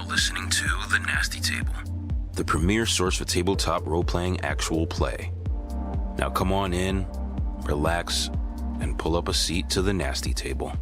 listening to The Nasty Table, the premier source for tabletop role-playing actual play. Now come on in, relax, and pull up a seat to The Nasty Table.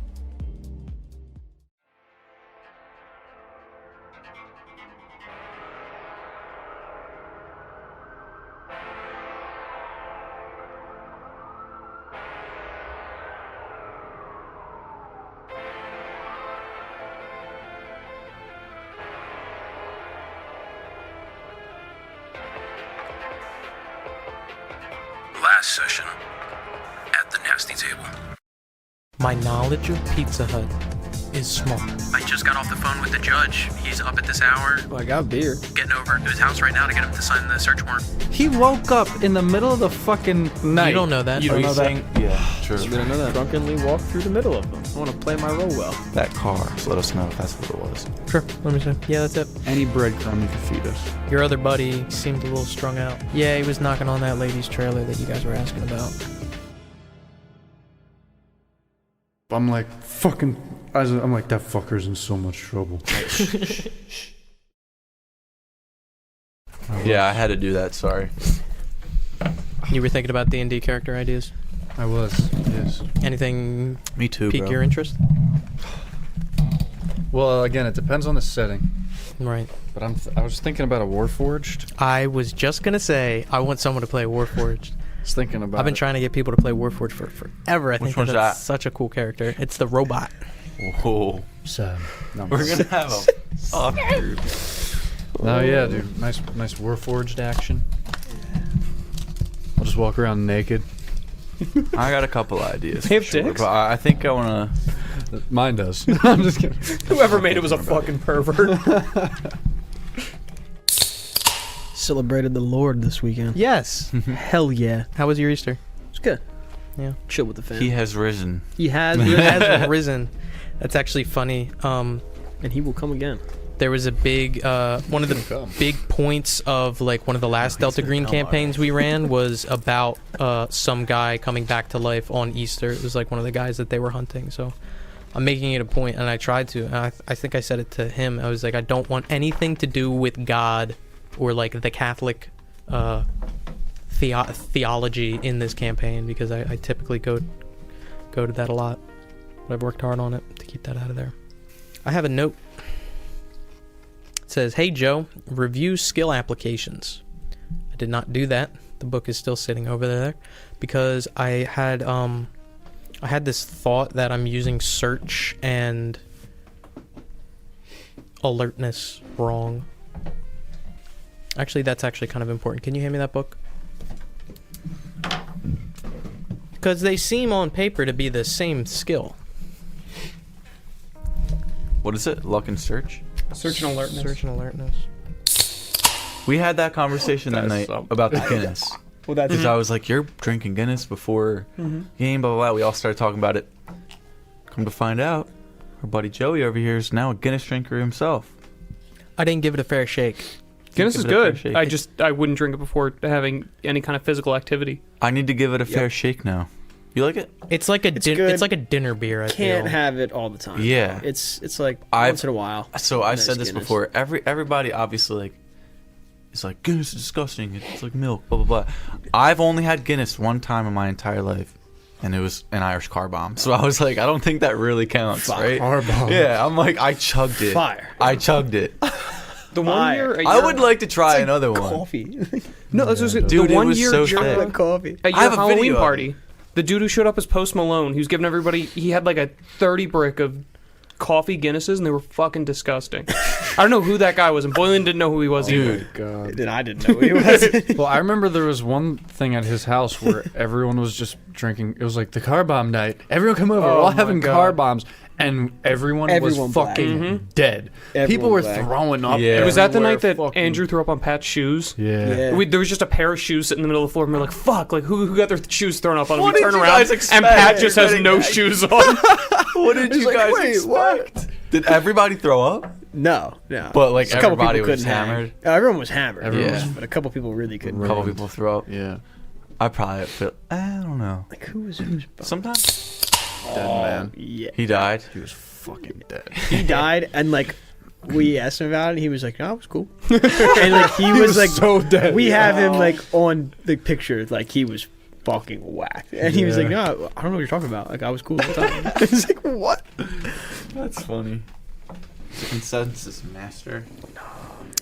Last session at The Nasty Table. My knowledge of Pizza Hut is small. I just got off the phone with the judge. He's up at this hour. Well, I got beer. Getting over to his house right now to get him to sign the search warrant. He woke up in the middle of the fucking night. You don't know that. You don't know that? Yeah, true. You don't know that. Drunkenly walked through the middle of them. I want to play my role well. That car. So let us know if that's what it was. Sure, let me see. Yeah, that's it. Any breadcrumb you could feed us. Your other buddy seemed a little strung out. Yeah, he was knocking on that lady's trailer that you guys were asking about. I'm like, fucking... I'm like, that fucker's in so much trouble. Yeah, I had to do that, sorry. You were thinking about D&D character ideas? I was, yes. Anything Me too, pique bro. your interest? Well, again, it depends on the setting. Right. But I was thinking about a Warforged. I was just gonna say, I want someone to play Warforged. I was thinking about I've been trying to get people to play Warforged for forever. I think one's that's that? such a cool character. It's the robot. Whoa. Sam. No, We're gonna have a fuck group. No, yeah, dude. Nice Warforged action. I'll just walk around naked. I got a couple ideas. They have for sure, dicks? but I think I wanna... Mine does. I'm just kidding. Whoever made it was a fucking pervert. Celebrated the Lord this weekend. Yes. Hell yeah. How was your Easter? It's good. Yeah. Chill with the fam. He has risen. He has. He has risen. That's actually funny. And he will come again. There was a big one of the big points of like one of the last Delta Green campaigns we ran was about some guy coming back to life on Easter. It was like one of the guys that they were hunting. So I'm making it a point, and I tried to. And I think I said it to him. I was like, I don't want anything to do with God or like the Catholic theology in this campaign, because I typically go to that a lot. But I've worked hard on it to keep that out of there. I have a note. It says, "Hey Joe, review skill applications." I did not do that. The book is still sitting over there because I had this thought that I'm using search and alertness wrong. Actually, that's actually kind of important. Can you hand me that book? Because they seem on paper to be the same skill. What is it? Luck and search? Search and alertness. Search and alertness. We had that conversation that night about the Guinness. Well, that's Because I was like, you're drinking Guinness before game, blah, blah, blah. We all started talking about it. Come to find out, our buddy Joey over here is now a Guinness drinker himself. I didn't give it a fair shake. Guinness is Give it a fair good. shake. I wouldn't drink it before having any kind of physical activity. I need to give it a fair shake now. You like it? It's like It's good. it's like a dinner beer. I Can't feel. have it all the time. Yeah. It's like I've- once in a while. So I've Nice said this Guinness. before. Everybody obviously like is like Guinness is disgusting. It's like milk. Blah blah blah. I've only had Guinness one time in my entire life, and it was an Irish car bomb. So I was like, I don't think that really counts, right? Car bomb. Yeah, I'm like, I chugged it. Fire. I chugged it. The one year, I would like to try another one. coffee. No, that's just Dude, the it one was year so during thick. coffee. At I your have a Halloween video of party, the dude who showed up as Post Malone, he was giving everybody. He had like a 30 brick of coffee Guinnesses, and they were fucking disgusting. I don't know who that guy was, and Boylan didn't know who he was either. God. And I didn't know who he was. Well, I remember there was one thing at his house where everyone was just drinking. It was like the car bomb night. Everyone come over. We're all my having God. car bombs. And everyone was black. fucking dead. People Everyone were black. throwing up. Yeah. Was that the night that everywhere, fucking- Andrew threw up on Pat's shoes? Yeah. Yeah. There was just a pair of shoes sitting in the middle of the floor, and we we're like, "Fuck! Like who got their shoes thrown up on?" What We did turn you around, guys and expect? Pat just has no Everybody- shoes on. What did you like, guys wait, expect? what? Did everybody throw up? No. But like A couple everybody people was couldn't hang. hammered. Everyone was hammered. Everyone was- But a couple people really couldn't. A couple people throw up. Yeah. I probably feel. I don't know. Like who's bum? Sometimes Dead man. Yeah. he died. He was fucking dead. He died, and like we asked him about it. He was like, "No, it was cool." And like he was like, so dead. we have him like on the picture, like he was fucking whacked, and he was like, "No, I don't know what you're talking about. Like I was cool all the time." It's like, what? That's funny. The consensus master.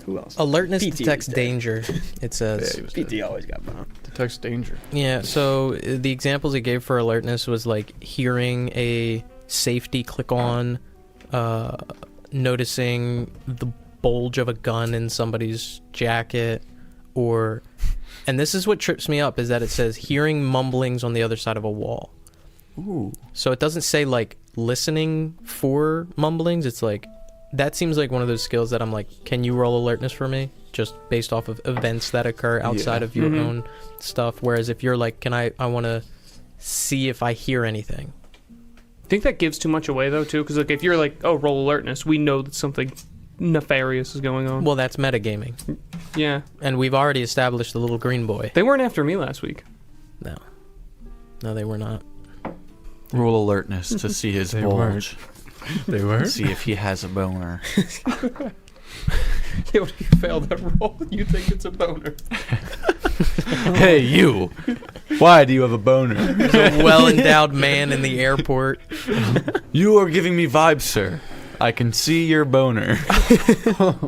Who else? Alertness PT detects was dead. danger, it says. PT always got bombed. Detects danger. Yeah, so the examples it gave for alertness was like hearing a safety click on, noticing the bulge of a gun in somebody's jacket, or, and this is what trips me up, is that it says hearing mumblings on the other side of a wall. Ooh. So it doesn't say like listening for mumblings. It's like, that seems like one of those skills that I'm like, can you roll alertness for me? Just based off of events that occur outside of your own stuff. Whereas if you're like, I want to see if I hear anything. I think that gives too much away though too, because like if you're like, oh, roll alertness, we know that something nefarious is going on. Well, that's metagaming. Yeah. And we've already established the little green boy. They weren't after me last week. No, they were not. Roll alertness to see his They bulge. weren't. They were? See if he has a boner. Yeah, when you fail that roll, you think it's a boner. Hey, you. Why do you have a boner? There's a well-endowed man in the airport. You are giving me vibes, sir. I can see your boner.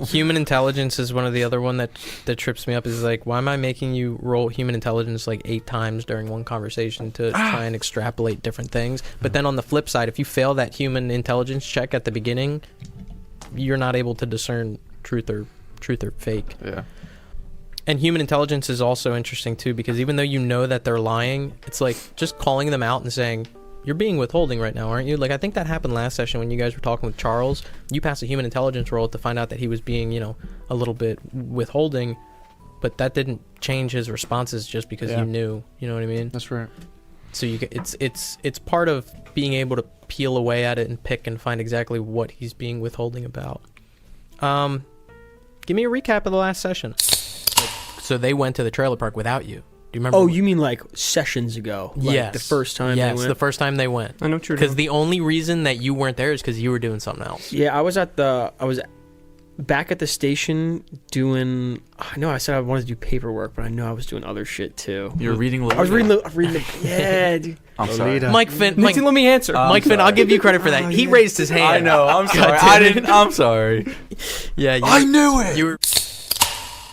Human intelligence is one of the other one that trips me up. Is like, why am I making you roll human intelligence like 8 times during one conversation to try and extrapolate different things? But then on the flip side, if you fail that human intelligence check at the beginning, you're not able to discern truth or fake. Yeah. And human intelligence is also interesting too, because even though you know that they're lying, it's like just calling them out and saying, you're being withholding right now, aren't you? Like, I think that happened last session when you guys were talking with Charles. You passed a human intelligence roll to find out that he was being, a little bit withholding, but that didn't change his responses just because you knew. You know what I mean? That's right. So it's part of being able to peel away at it and pick and find exactly what he's being withholding about. Give me a recap of the last session. So they went to the trailer park without you. Do you remember? Oh, you mean like sessions ago? Like yes. the first time they went? the first time they went. I know what you're Because doing. the only reason that you weren't there is because you were doing something else. Yeah, I was back at the station doing. I know I said I wanted to do paperwork, but I know I was doing other shit too. You're reading. I was reading the. Yeah, dude. I'm sorry. Mike Finn, Nixie, let me answer. Mike Finn, I'll give you credit for that. He raised his hand. I know. I'm sorry. God I damn it. didn't. I'm sorry. Yeah, I knew it. you were.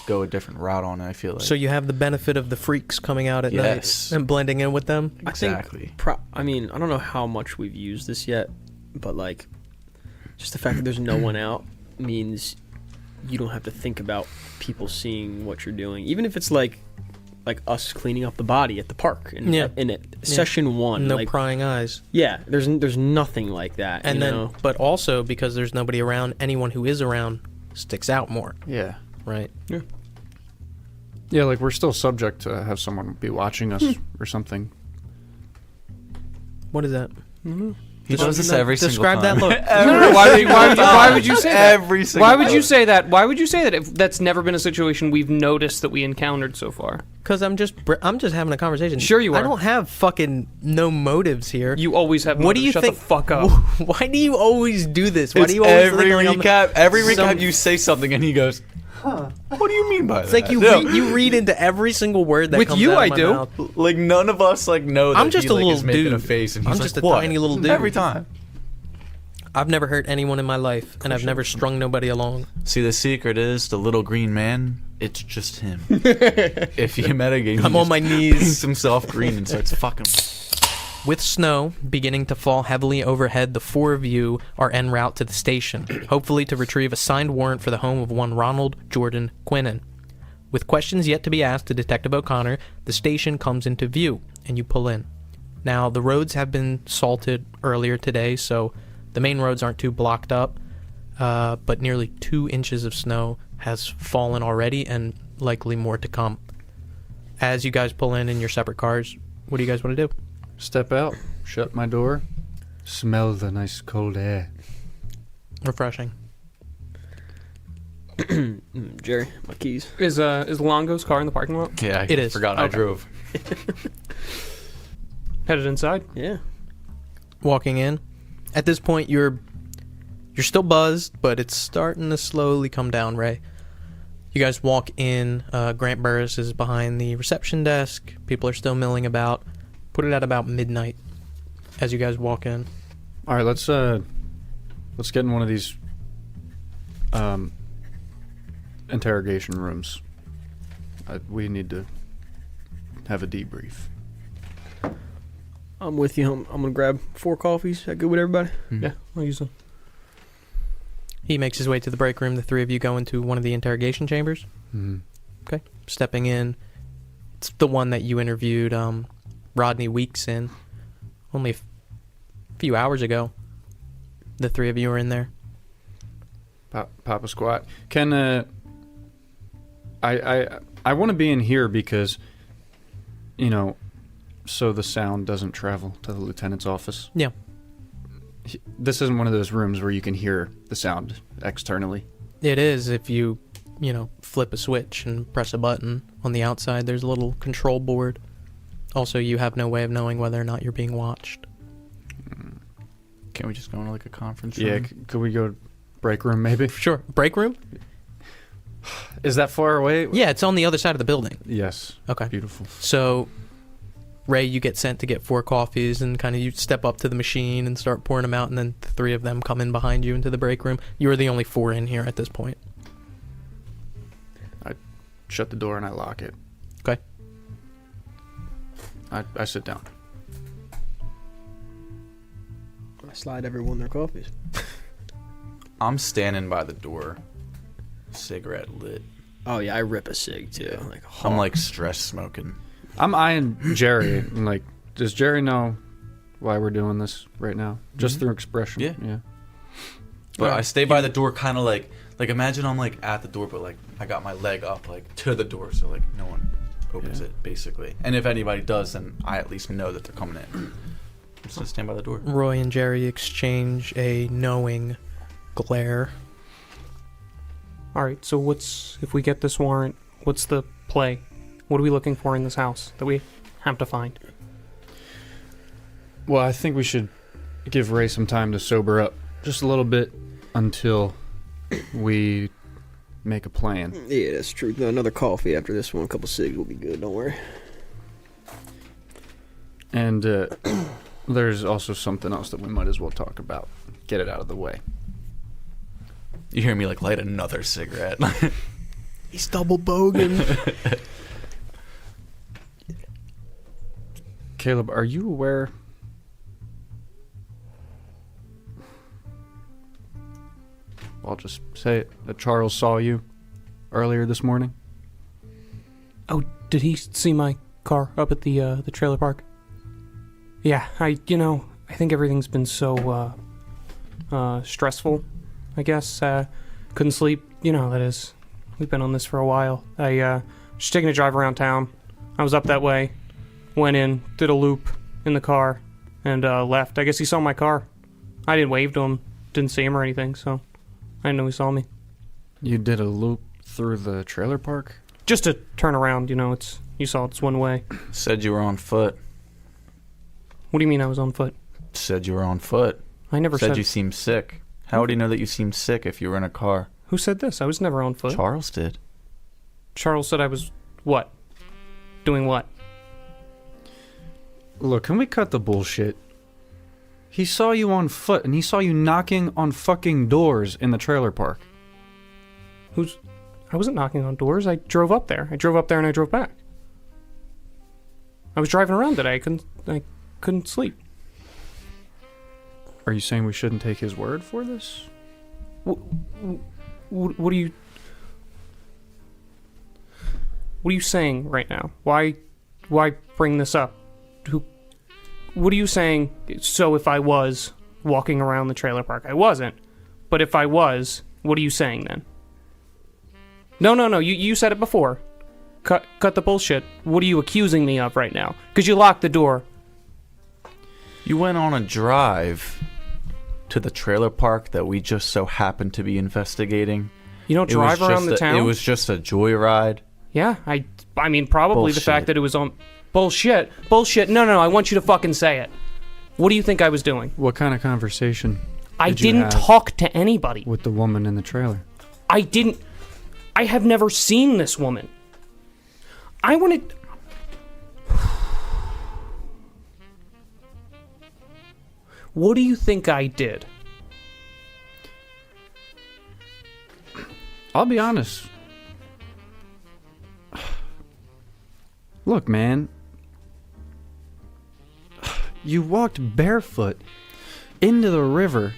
Go a different route on it. I feel like. So you have the benefit of the freaks coming out at Yes. night and blending in with them. Exactly. I mean, I don't know how much we've used this yet, but like, just the fact that there's no one out means you don't have to think about people seeing what you're doing, even if it's like us cleaning up the body at the park in session 1. No like, prying eyes. yeah, there's nothing like that. And you then, know? but also because there's nobody around, anyone who is around sticks out more, Yeah. right? Yeah, like we're still subject to have someone be watching us or something. What is that? He does this every single time. Describe that look. No. Why would you say that? Every single Why would you time. say that? Why would you say that if that's never been a situation we've noticed that we encountered so far? Because I'm just having a conversation. Sure you I are. don't have fucking no motives here. You always have. What do you Shut think? the fuck up. Why do you always do this? Why It's do you always every look like I'm- recap. Every recap, some- you say something, and he goes, "Huh? What do you mean by It's that?" like No. you read into every single word that With comes you, out of I my do. mouth. Like none of us know that I'm just he, a like, little is making dude. a face, and he's I'm like, just a "What?" tiny little dude. Every time. I've never hurt anyone in my life, and I've never strung nobody along. See, the secret is the little green man. It's just him. If you metagame, I'm on my knees. paints himself green and starts fucking. With snow beginning to fall heavily overhead, the 4 of you are en route to the station, hopefully to retrieve a signed warrant for the home of one Ronald Jordan Quinnen. With questions yet to be asked to Detective O'Connor, the station comes into view, and you pull in. Now, the roads have been salted earlier today, so the main roads aren't too blocked up, but nearly 2 inches of snow has fallen already, and likely more to come. As you guys pull in your separate cars, what do you guys want to do? Step out, shut my door, smell the nice cold air. Refreshing. Jerry, my keys. Is Longo's car in the parking lot? Yeah, It is. Forgot I Okay. drove. Headed inside. Yeah. Walking in. At this point, you're You're still buzzed, but it's starting to slowly come down, Ray. You guys walk in. Grant Burris is behind the reception desk. People are still milling about. Put it at about midnight as you guys walk in. All right, let's get in one of these interrogation rooms. We need to have a debrief. I'm with you. I'm gonna grab 4 coffees. Is that good with everybody? Yeah, I'll use them. He makes his way to the break room. The 3 of you go into one of the interrogation chambers. Mm-hmm. Okay. Stepping in. It's the one that you interviewed Rodney Weeks in only a few hours ago. The 3 of you are in there. Papa Squat. Can I want to be in here because, so the sound doesn't travel to the lieutenant's office. Yeah. This isn't one of those rooms where you can hear the sound externally. It is if you, flip a switch and press a button. On the outside, there's a little control board. Also, you have no way of knowing whether or not you're being watched. Can't we just go into like a conference room? Yeah, could we go break room maybe? Sure. Break room? Is that far away? Yeah, it's on the other side of the building. Yes. Okay. Beautiful. So, Ray, you get sent to get 4 coffees, and kind of you step up to the machine and start pouring them out, and then the 3 of them come in behind you into the break room. You are the only 4 in here at this point. I shut the door and I lock it. Okay. I sit down. I slide everyone their coffees. I'm standing by the door, cigarette lit. Oh yeah, I rip a cig too. Like I'm like stress smoking. I'm eyeing Jerry. And like, does Jerry know why we're doing this right now? Just through expression. Yeah. But I stay by the door, kind of like imagine I'm like at the door, but like I got my leg up like to the door, so like no one opens it basically. And if anybody does, then I at least know that they're coming in. I'm just gonna stand by the door. Roy and Jerry exchange a knowing glare. All right, so if we get this warrant, what's the play? What are we looking for in this house that we have to find? Well, I think we should give Ray some time to sober up just a little bit until we make a plan. Yeah, that's true. Another coffee after this one. A couple cigs will be good. Don't worry. And there's also something else that we might as well talk about. Get it out of the way. You hear me like light another cigarette. He's double bogan. Caleb, are you aware? I'll just say it, that Charles saw you earlier this morning. Oh, did he see my car up at the trailer park? Yeah, I think everything's been so stressful. I guess couldn't sleep. You know how that is. We've been on this for a while. I just taking a drive around town. I was up that way, went in, did a loop in the car, and left. I guess he saw my car. I didn't wave to him, didn't see him or anything, so I didn't know he saw me. You did a loop through the trailer park? Just to turn around, you saw it's one way. Said you were on foot. What do you mean I was on foot? Said you were on foot. I never said you seemed sick. How would he know that you seemed sick if you were in a car? Who said this? I was never on foot. Charles did. Charles said I was what? Doing what? Look, can we cut the bullshit? He saw you on foot, and he saw you knocking on fucking doors in the trailer park. I wasn't knocking on doors. I drove up there. I drove up there and I drove back. I was driving around today. I couldn't sleep. Are you saying we shouldn't take his word for this? What are you saying right now? Why bring this up? What are you saying? So if I was walking around the trailer park, I wasn't. But if I was, what are you saying then? No. You said it before. Cut the bullshit. What are you accusing me of right now? Because you locked the door. You went on a drive to the trailer park that we just so happened to be investigating. You don't drive around the town? It was just a joyride. Yeah, I mean, probably Bullshit. the fact that it was on... Bullshit. No, I want you to fucking say it. What do you think I was doing? What kind of conversation? I did you didn't have talk to anybody. with the woman in the trailer? I have never seen this woman. I wanted... What do you think I did? I'll be honest. Look, man. You walked barefoot into the river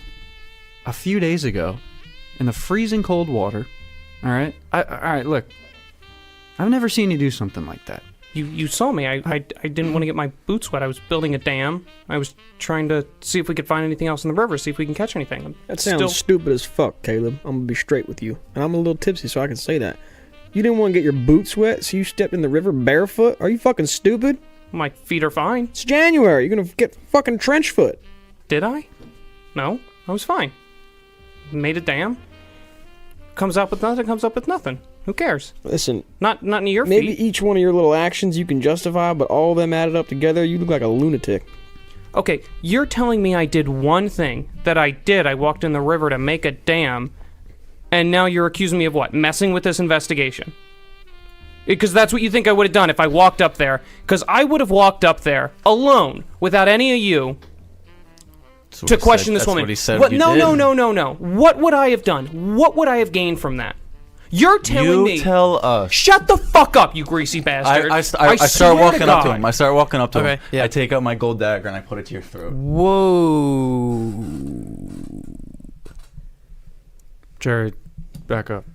a few days ago in the freezing cold water. All right? All right, look. I've never seen you do something like that. You saw me. I didn't want to get my boots wet. I was building a dam. I was trying to see if we could find anything else in the river, see if we can catch anything. That sounds stupid as fuck, Caleb. I'm gonna be straight with you. And I'm a little tipsy, so I can say that. You didn't want to get your boots wet, so you stepped in the river barefoot? Are you fucking stupid? My feet are fine. It's January. You're gonna get fucking trench foot. Did I? No, I was fine. Made a dam. Comes up with nothing, comes up with nothing. Who cares? Listen, Not near your maybe feet. each one of your little actions you can justify, but all of them added up together, you look like a lunatic. Okay, you're telling me I did one thing that I did. I walked in the river to make a dam, and now you're accusing me of what? Messing with this investigation. Because that's what you think I would have done if I walked up there. Because I would have walked up there alone, without any of you, to question this woman. That's what he said. What? You No, did. no. What would I have done? What would I have gained from that? You're telling me. You tell us. Shut the fuck up, you greasy bastard. I swear start walking up to God. him. I start walking up to him. Okay, yeah. I take out my gold dagger and I put it to your throat. Whoa. Jared, back up.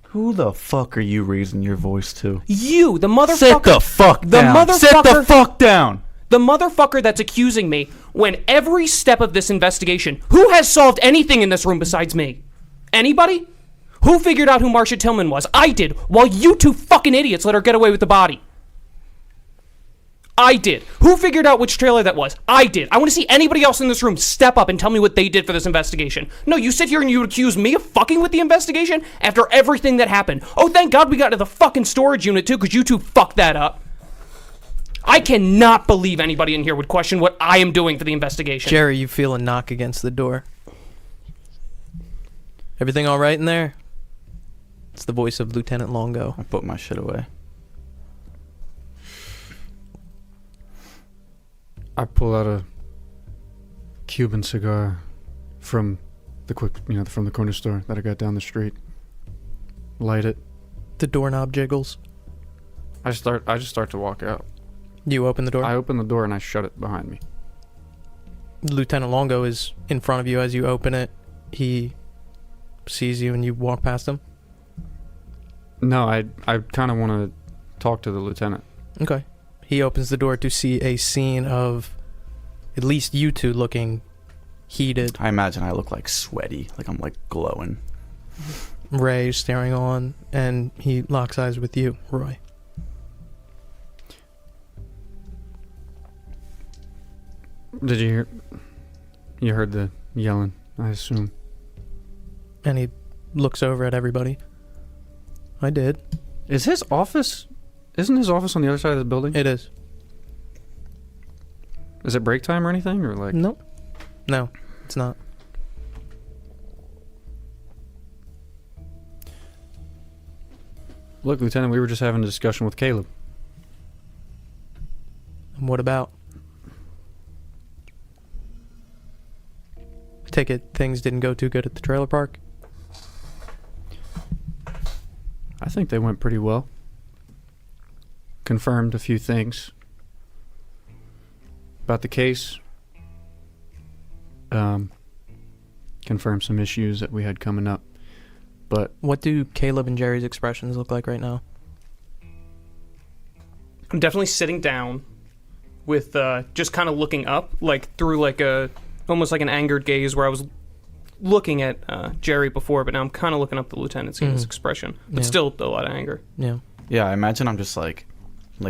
Who the fuck are you raising your voice to? You, the motherfucker. Sit the fuck down. Sit the motherfucker- fuck down. The motherfucker that's accusing me when every step of this investigation, who has solved anything in this room besides me? Anybody? Who figured out who Marcia Tillman was? I did, while you two fucking idiots let her get away with the body. I did. Who figured out which trailer that was? I did. I want to see anybody else in this room step up and tell me what they did for this investigation. No, you sit here and you accuse me of fucking with the investigation after everything that happened. Oh, thank God we got to the fucking storage unit too, because you two fucked that up. I cannot believe anybody in here would question what I am doing for the investigation. Jerry, you feel a knock against the door. Everything all right in there? It's the voice of Lieutenant Longo. I put my shit away. I pull out a Cuban cigar from the from the corner store that I got down the street. Light it. The doorknob jiggles. I just start to walk out. You open the door? I open the door and I shut it behind me. Lieutenant Longo is in front of you as you open it. He sees you and you walk past him? No, I kind of want to talk to the lieutenant. Okay. He opens the door to see a scene of at least you two looking heated. I imagine I look like sweaty, like I'm like glowing. Ray staring on, and he locks eyes with you, Roy. Did you hear? You heard the yelling, I assume. And he looks over at everybody. I did. Is his office? Isn't his office on the other side of the building? It is. Is it break time or anything, or like? Nope. No, it's not. Look, Lieutenant, we were just having a discussion with Caleb. And what about? I take it things didn't go too good at the trailer park? I think they went pretty well. Confirmed a few things about the case. Confirmed some issues that we had coming up. But What do Caleb and Jerry's expressions look like right now? I'm definitely sitting down with just kind of looking up, like through like almost like an angered gaze where I was looking at Jerry before, but now I'm kind of looking up the lieutenant, seeing his expression, but Yeah. still a lot of anger. Yeah. Yeah, I imagine I'm just like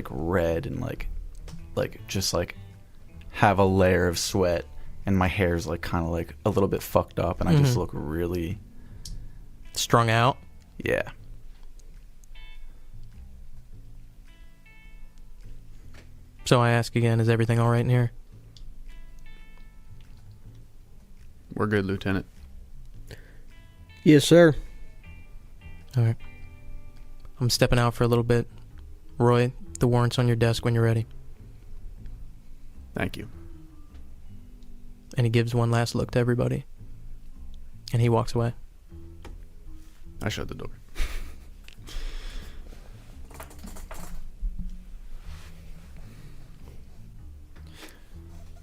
red and like just like have a layer of sweat and my hair's like kind of like a little bit fucked up and I just look really, Strung out? yeah. So I ask again, is everything all right in here? We're good, Lieutenant. Yes, sir. All right. I'm stepping out for a little bit. Roy, the warrant's on your desk when you're ready. Thank you. And he gives one last look to everybody. And he walks away. I shut the door.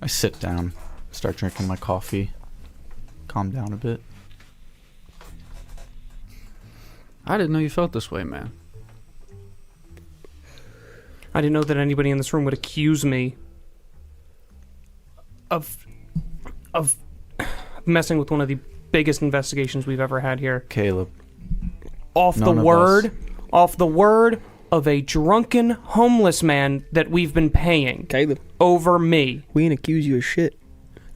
I sit down, start drinking my coffee, calm down a bit. I didn't know you felt this way, man. I didn't know that anybody in this room would accuse me of messing with one of the biggest investigations we've ever had here. Caleb. Off the word of a drunken homeless man that we've been paying Caleb, over me. we ain't accuse you of shit.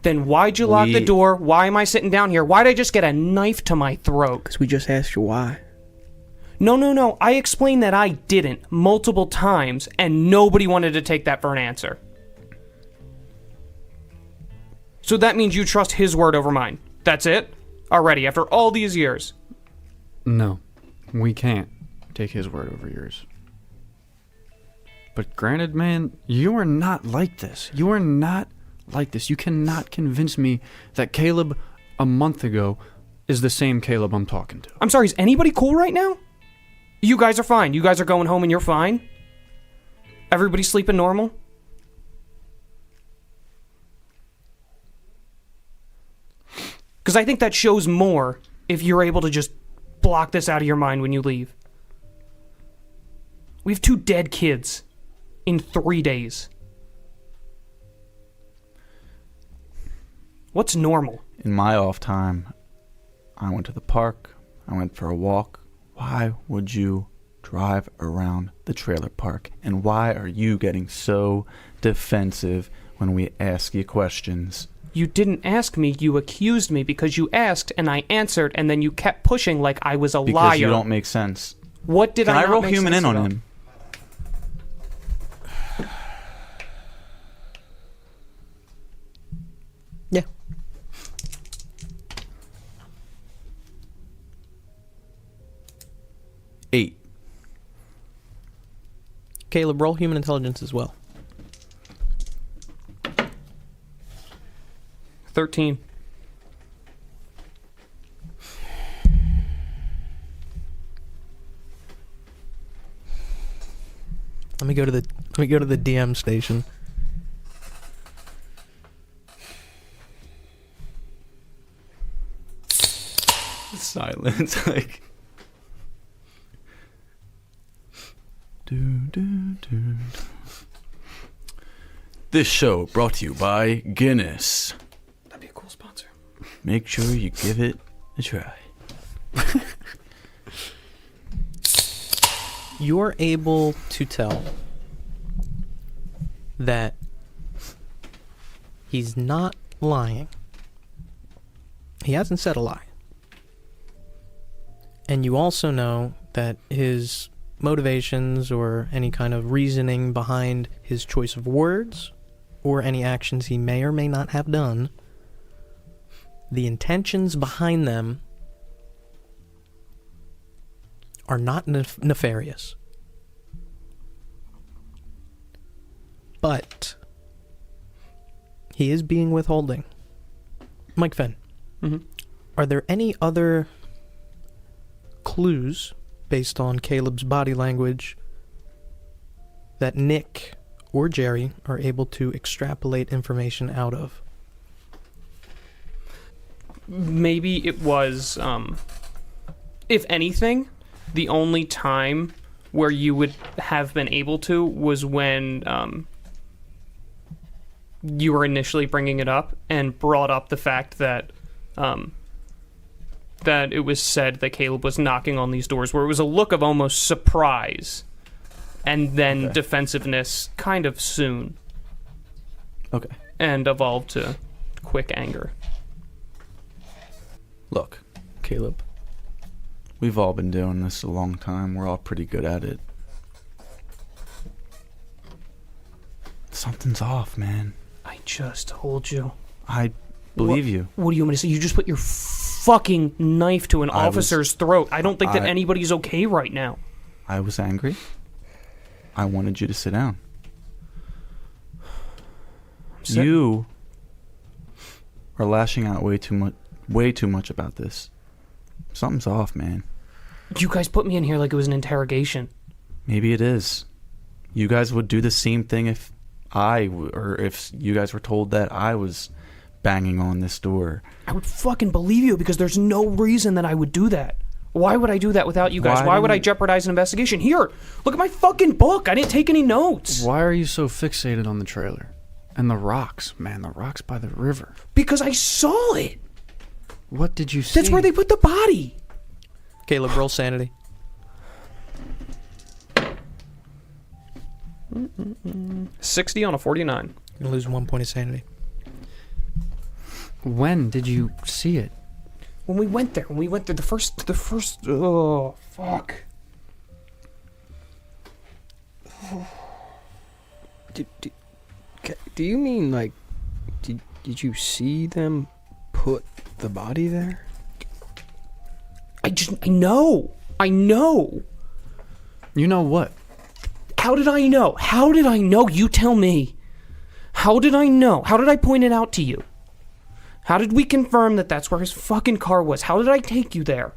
Then why'd you lock the door? Why am I sitting down here? Why'd I just get a knife to my throat? Because we just asked you why. No. I explained that I didn't multiple times, and nobody wanted to take that for an answer. So that means you trust his word over mine. That's it? Already, after all these years. No, we can't take his word over yours. But granted, man, you are not like this. You are not like this. You cannot convince me that Caleb a month ago is the same Caleb I'm talking to. I'm sorry, is anybody cool right now? You guys are fine. You guys are going home and you're fine? Everybody sleeping normal? Because I think that shows more if you're able to just block this out of your mind when you leave. We have 2 dead kids in 3 days. What's normal? In my off time, I went to the park. I went for a walk. Why would you drive around the trailer park? And why are you getting so defensive when we ask you questions? You didn't ask me, you accused me because you asked and I answered and then you kept pushing like I was a liar. Because you don't make sense. What did Can I I not roll make human sense in on about? him? Yeah. Eight. Caleb, roll human intelligence as well. 13. Let me go to the DM station. Silence. Like. This show brought to you by Guinness. That'd be a cool sponsor. Make sure you give it a try. You're able to tell that he's not lying. He hasn't said a lie. And you also know that his motivations or any kind of reasoning behind his choice of words or any actions he may or may not have done, the intentions behind them are not nefarious. But he is being withholding. Mike Fenn, are there any other clues based on Caleb's body language that Nick or Jerry are able to extrapolate information out of? Maybe it was, if anything, the only time where you would have been able to was when you were initially bringing it up and brought up the fact that that it was said that Caleb was knocking on these doors, where it was a look of almost surprise and then defensiveness kind of soon. Okay. And evolved to quick anger. Look, Caleb. We've all been doing this a long time. We're all pretty good at it. Something's off, man. I just told you. I Believe you. What do you want me to say? You just put your fucking knife to an officer's throat. I don't think that anybody's okay right now. I was angry. I wanted you to sit down. You are lashing out way too much about this. Something's off, man. You guys put me in here like it was an interrogation. Maybe it is. You guys would do the same thing if if you guys were told that I was banging on this door. I would fucking believe you because there's no reason that I would do that. Why would I do that without you guys? Why would I jeopardize an investigation? Here, look at my fucking book. I didn't take any notes. Why are you so fixated on the trailer? And the rocks, man, the rocks by the river. Because I saw it. What did you see? That's where they put the body. Caleb, roll sanity. 60 on a 49. You're going to lose 1 point of sanity. When did you see it? When we went there, the first, oh, fuck. Do you mean, like, did you see them put the body there? I know. You know what? How did I know? You tell me. How did I know? How did I point it out to you? How did we confirm that that's where his fucking car was? How did I take you there?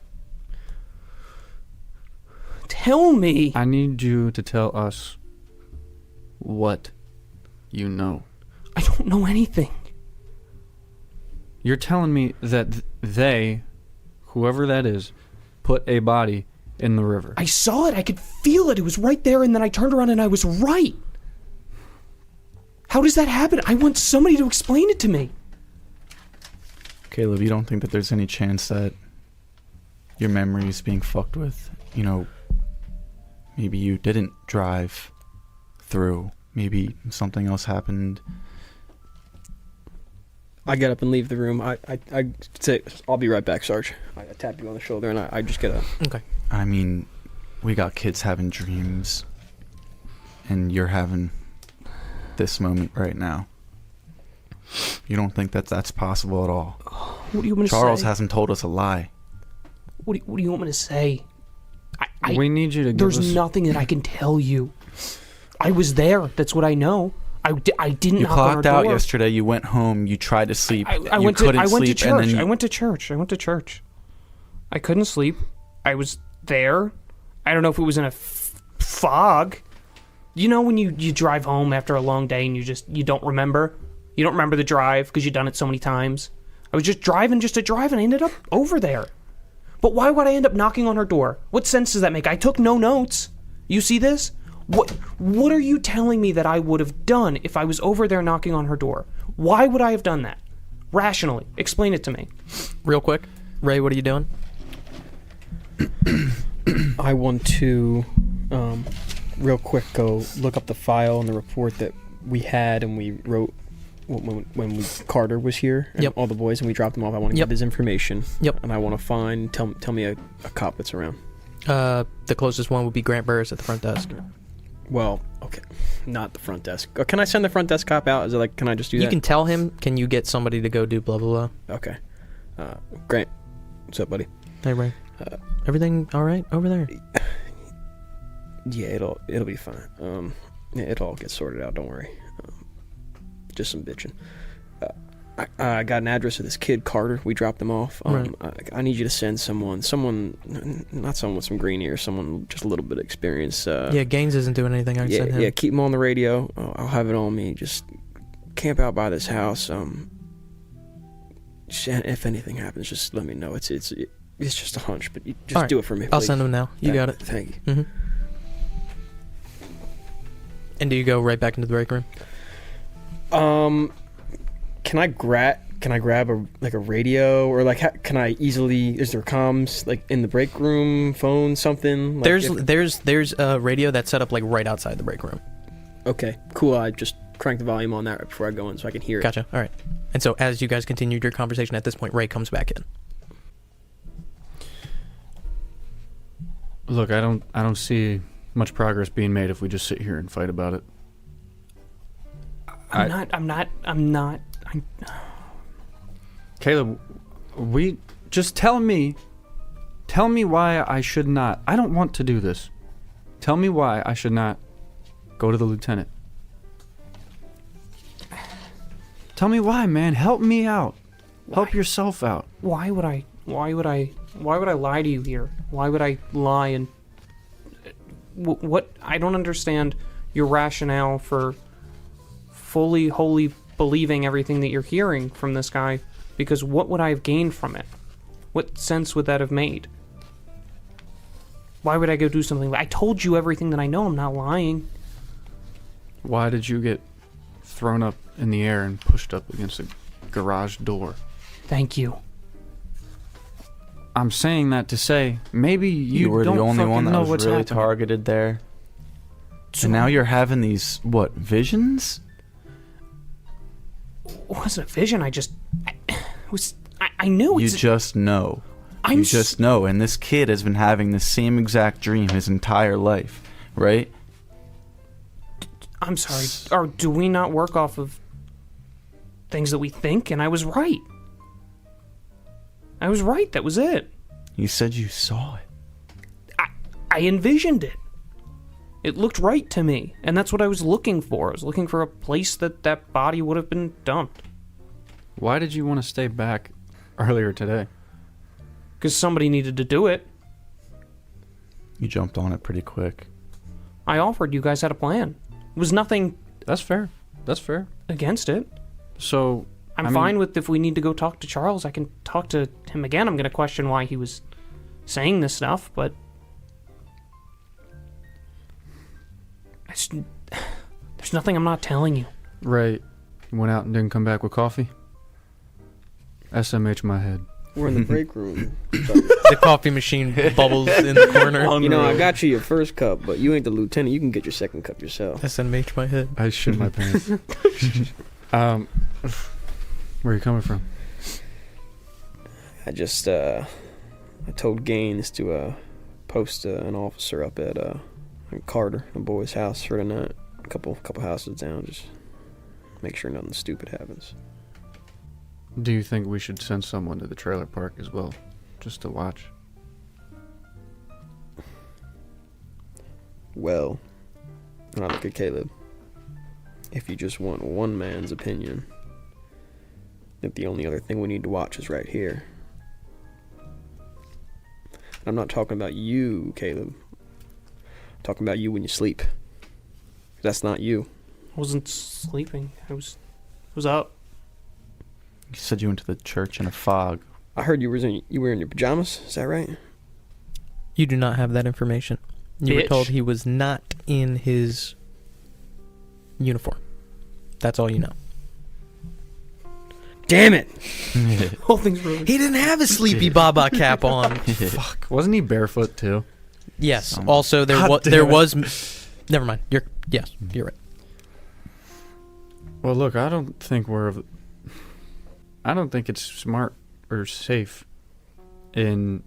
Tell me. I need you to tell us what you know. I don't know anything. You're telling me that they, whoever that is, put a body in the river. I saw it. I could feel it. It was right there, and then I turned around and I was right. How does that happen? I want somebody to explain it to me. Caleb, you don't think that there's any chance that your memory is being fucked with? You know, maybe you didn't drive through. Maybe something else happened. I get up and leave the room. I say, I'll be right back, Sarge. I tap you on the shoulder and I just get up. Okay. I mean, we got kids having dreams, and you're having this moment right now. You don't think that that's possible at all? What do you want me to say? Charles hasn't told us a lie. What do you want me to say? We need you to give us... There's nothing that I can tell you. I was there. That's what I know. I didn't You knock on her clocked out door. yesterday. You went home. You tried to sleep. I you went couldn't to sleep. church. And then I went to church. I couldn't sleep. I was there. I don't know if it was in a fog. You know when you drive home after a long day and you don't remember? You don't remember the drive because you've done it so many times. I was just driving to drive and I ended up over there. But why would I end up knocking on her door? What sense does that make? I took no notes. You see this? What are you telling me that I would have done if I was over there knocking on her door? Why would I have done that? Rationally. Explain it to me. Real quick. Ray, what are you doing? I want to, real quick, go look up the file and the report that we had and we wrote when Carter was here and all the boys and we dropped them off. I want to get his information. Yep. And I want to find, tell me a cop that's around. The closest one would be Grant Burris at the front desk. Well, okay, not the front desk. Can I send the front desk cop out? Is it like, can I just do that? You can tell him, can you get somebody to go do blah, blah, blah. Okay. Grant, what's up, buddy? Hey, Ray. Everything all right over there? Yeah, it'll be fine. It'll all get sorted out, don't worry. Just some bitching. I got an address of this kid, Carter. We dropped him off. Right. I need you to send someone, not someone with some green ears, someone just a little bit of experience. Yeah, Gaines isn't doing anything. I can send him. Yeah, keep him on the radio. I'll have it on me. Just camp out by this house. If anything happens, just let me know. It's just a hunch, but you just do it for me, please. I'll send him now. You got it. Thank you. Mm-hmm. And do you go right back into the break room? Can I grab a radio or can I easily? Is there comms like in the break room, phone, something? Like there's a radio that's set up like right outside the break room. Okay, cool. I just crank the volume on that right before I go in so I can hear it. Gotcha. All right. And so as you guys continued your conversation, at this point, Ray comes back in. Look, I don't see much progress being made if we just sit here and fight about it. Caleb, just tell me why I should not. I don't want to do this. Tell me why I should not go to the lieutenant. Tell me why, man. Help me out. Help yourself out. Why would I lie to you here? Why would I lie and what? I don't understand your rationale for wholly believing everything that you're hearing from this guy, because what would I have gained from it? What sense would that have made? Why would I go do something I told you everything that I know? I'm not lying. Why did you get thrown up in the air and pushed up against a garage door? Thank you. I'm saying that to say maybe You were don't the only fucking one that know was what's really happening. targeted there. And now you're having these, visions? It wasn't a vision. I knew You it's... just know. I'm You just know. And this kid has been having the same exact dream his entire life, right? I'm sorry. Or do we not work off of things that we think? And I was right. That was it. You said you saw it. I envisioned it. It looked right to me. And that's what I was looking for. I was looking for a place that body would have been dumped. Why did you want to stay back earlier today? Because somebody needed to do it. You jumped on it pretty quick. I offered. You guys had a plan. It was nothing That's fair. That's fair. against it. So I'm fine with if we need to go talk to Charles, I can talk to him again. I'm going to question why he was saying this stuff, but there's nothing I'm not telling you. Right. You went out and didn't come back with coffee? SMH my head. We're in the break room. The coffee machine bubbles in the corner. You know, I got you your first cup, but you ain't the lieutenant. You can get your second cup yourself. SMH my head. I shit my pants. Where are you coming from? I just, I told Gaines to post an officer up at Carter, the boy's house for tonight. A couple houses down, just make sure nothing stupid happens. Do you think we should send someone to the trailer park as well, just to watch? Well, when I look at Caleb, if you just want one man's opinion, that the only other thing we need to watch is right here. I'm not talking about you, Caleb. I'm talking about you when you sleep. That's not you. I wasn't sleeping. I was up. You said you went to the church in a fog. I heard you were in your pajamas. Is that right? You do not have that information. You were Bitch. told he was not in his uniform. That's all you know. Damn it! Whole thing's ruined. He didn't have a sleepy Baba cap on. Fuck. Wasn't he barefoot too? Yes. Also, there was. Never mind. Yes, you're right. Well, look, I don't think it's smart or safe in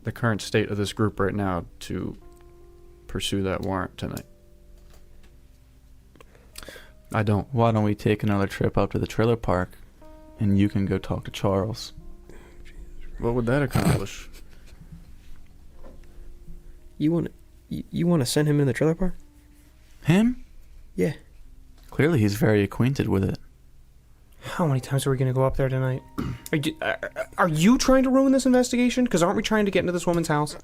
the current state of this group right now to pursue that warrant tonight. I don't. Why don't we take another trip up to the trailer park and you can go talk to Charles? What would that accomplish? You want to send him in the trailer park? Him? Yeah. Clearly he's very acquainted with it. How many times are we going to go up there tonight? Are you trying to ruin this investigation? Because aren't we trying to get into this woman's house?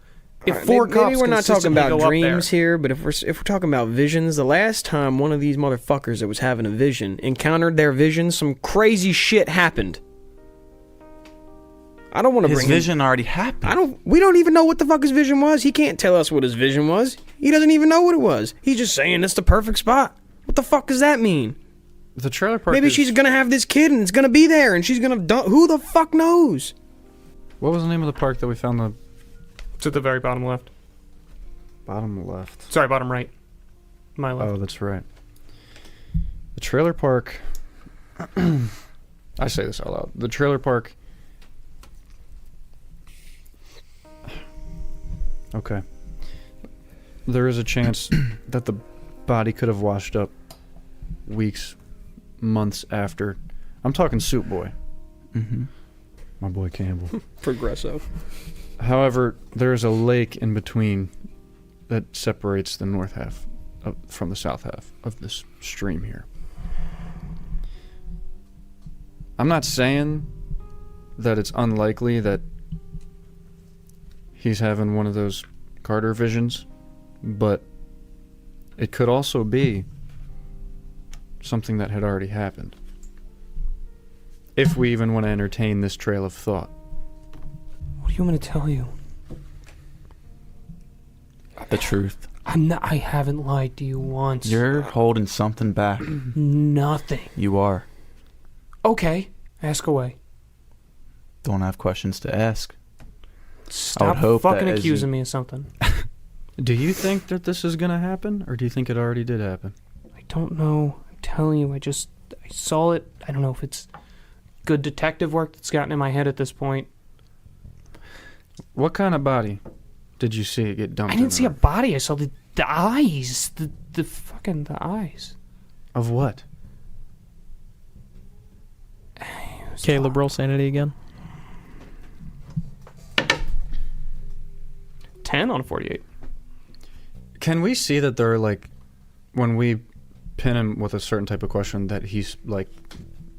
If Alright, four maybe cops we're not talking consistently about go up dreams there- here, but if we're talking about visions, the last time one of these motherfuckers that was having a vision encountered their vision, some crazy shit happened. I don't want to His bring vision already happened. We don't even know what the fuck his vision was. He can't tell us what his vision was. He doesn't even know what it was. He's just saying it's the perfect spot. What the fuck does that mean? The trailer park. Maybe she's gonna have this kid and it's gonna be there and she's gonna who the fuck knows? What was the name of the park that we found the It's at the very bottom left. bottom left? Sorry, bottom right. My left. Oh, that's right. The trailer park. I say this out loud. The trailer park. Okay. There is a chance that the body could have washed up weeks, months after. I'm talking Soup Boy. Mm-hmm. my boy Campbell. Progresso. However, there's a lake in between that separates the north half from the south half of this stream here. I'm not saying that it's unlikely that he's having one of those Carter visions, but it could also be something that had already happened. If we even want to entertain this trail of thought. What do you want me to tell you? The truth. I haven't lied to you once. You're holding something back. Nothing. You are. Okay, ask away. Don't have questions to ask. Stop hope fucking that as accusing you- me of something. Do you think that this is going to happen, or do you think it already did happen? I don't know. I'm telling you, I saw it. I don't know if it's good detective work that's gotten in my head at this point. What kind of body did you see it get dumped I in didn't the see a river? body. I saw the eyes. The fucking eyes. Of what? Caleb, roll sanity again. 10 on a 48. Can we see that there are, like, when we pin him with a certain type of question, that he's, like,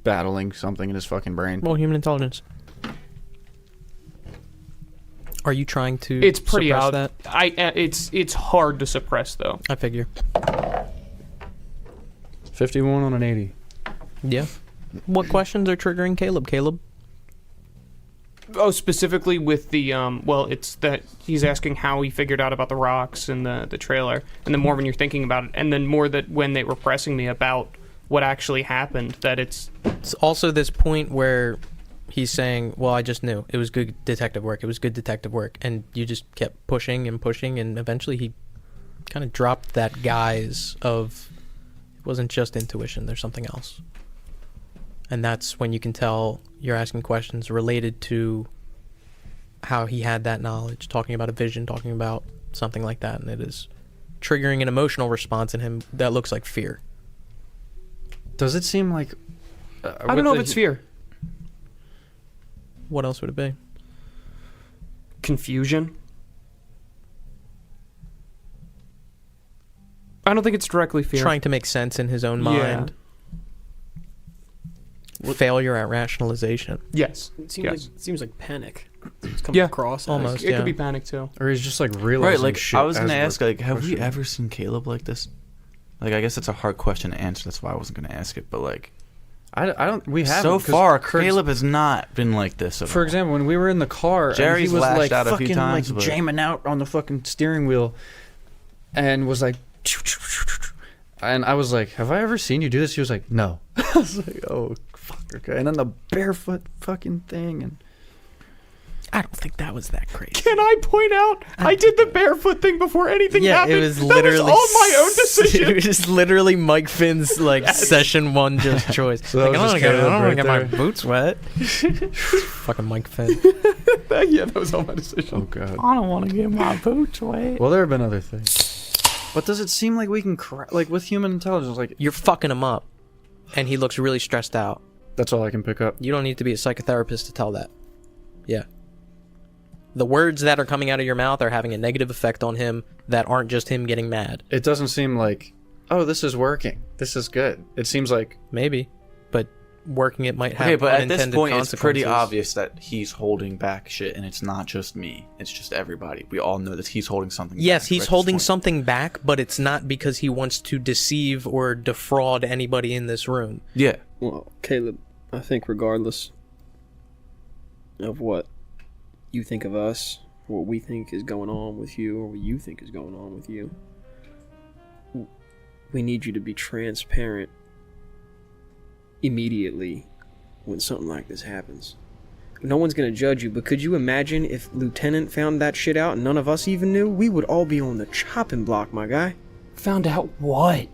battling something in his fucking brain? Roll human intelligence. Are you trying to It's pretty suppress out. that? It's hard to suppress though. I figure. 51 on an 80. Yeah. What questions are triggering Caleb? Oh, specifically with the it's that he's asking how he figured out about the rocks and the trailer, and then more when you're thinking about it, and then more that when they were pressing me about what actually happened, that it's also this point where he's saying, well, I just knew. It was good detective work. And you just kept pushing, and eventually he kind of dropped that guise of it wasn't just intuition, there's something else. And that's when you can tell you're asking questions related to how he had that knowledge, talking about a vision, talking about something like that, and it is triggering an emotional response in him that looks like fear. Does it seem like... I don't know if it's fear. What else would it be? Confusion. I don't think it's directly fear. Trying to make sense in his own Yeah. mind. Failure at rationalization. Yes. It seems Yes. like panic. It's coming Yeah. across. Almost. It yeah. could be panic too. Or he's just, like, realizing Right, like, shit I was as going to we're ask, like, have we questioning. ever seen Caleb like this? Like, I guess it's a hard question to answer. That's why I wasn't going to ask it. But, like, I don't... We haven't. so 'cause far, for ex- Caleb has not been like this at For all. example, when we were in the car, Jerry's and he was lashed like out a fucking few times, like but- jamming out on the fucking steering wheel, and was like, and I was like, "Have I ever seen you do this?" He was like, "No." I was like, "Oh fuck, okay." And then the barefoot fucking thing, and I don't think that was that crazy. Can I point out? I did the barefoot thing before anything Yeah, happened. it was that literally was all my own decision. It was literally Mike Finn's like session one just choice. So that Like, was I just don't Caleb want to get my right there. boots wet. Fucking Mike Finn. Yeah, that was all my decision. oh god. I don't want to get my boots wet. Well, there have been other things, but does it seem like we can like with human intelligence? Like You're fucking him up, and he looks really stressed out. that's all I can pick up. You don't need to be a psychotherapist to tell that. Yeah. The words that are coming out of your mouth are having a negative effect on him that aren't just him getting mad. It doesn't seem like, oh, this is working. This is good. It seems like Maybe, but working it might have Okay, but at unintended this point, it's pretty consequences. obvious that he's holding back shit, and it's not just me. It's just everybody. We all know that he's holding something back. Yes, he's right at this holding point. something back, but it's not because he wants to deceive or defraud anybody in this room. Yeah. Well, Caleb, I think regardless of what you think of us, what we think is going on with you, or what you think is going on with you, we need you to be transparent immediately when something like this happens. No one's going to judge you, but could you imagine if Lieutenant found that shit out and none of us even knew? We would all be on the chopping block, my guy. Found out what?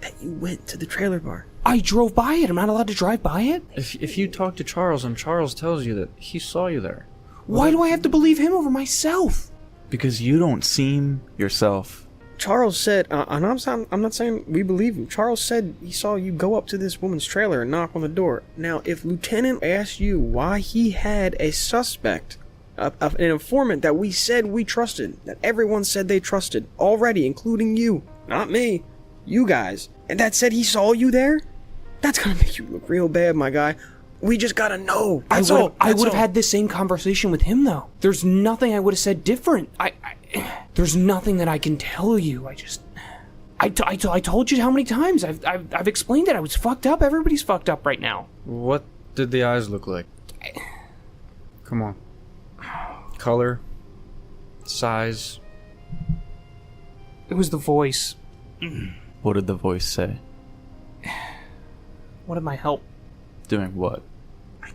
That you went to the trailer bar. I drove by it. I'm not allowed to drive by it? if you talk to Charles and Charles tells you that he saw you there. Why do I have to believe him over myself? Because you don't seem yourself Charles said, and I'm not saying we believe him. Charles said he saw you go up to this woman's trailer and knock on the door. Now, if Lieutenant asked you why he had a suspect, an informant that we said we trusted, that everyone said they trusted already, including you, not me, you guys, and that said he saw you there, that's gonna make you look real bad, my guy. We just gotta know. I would have had this same conversation with him, though. There's nothing I would have said different. There's nothing that I can tell you. I told you how many times. I've explained it. I was fucked up. Everybody's fucked up right now. What did the eyes look like? Come on. Color, size. It was the voice. What did the voice say? What did my help? Doing what? I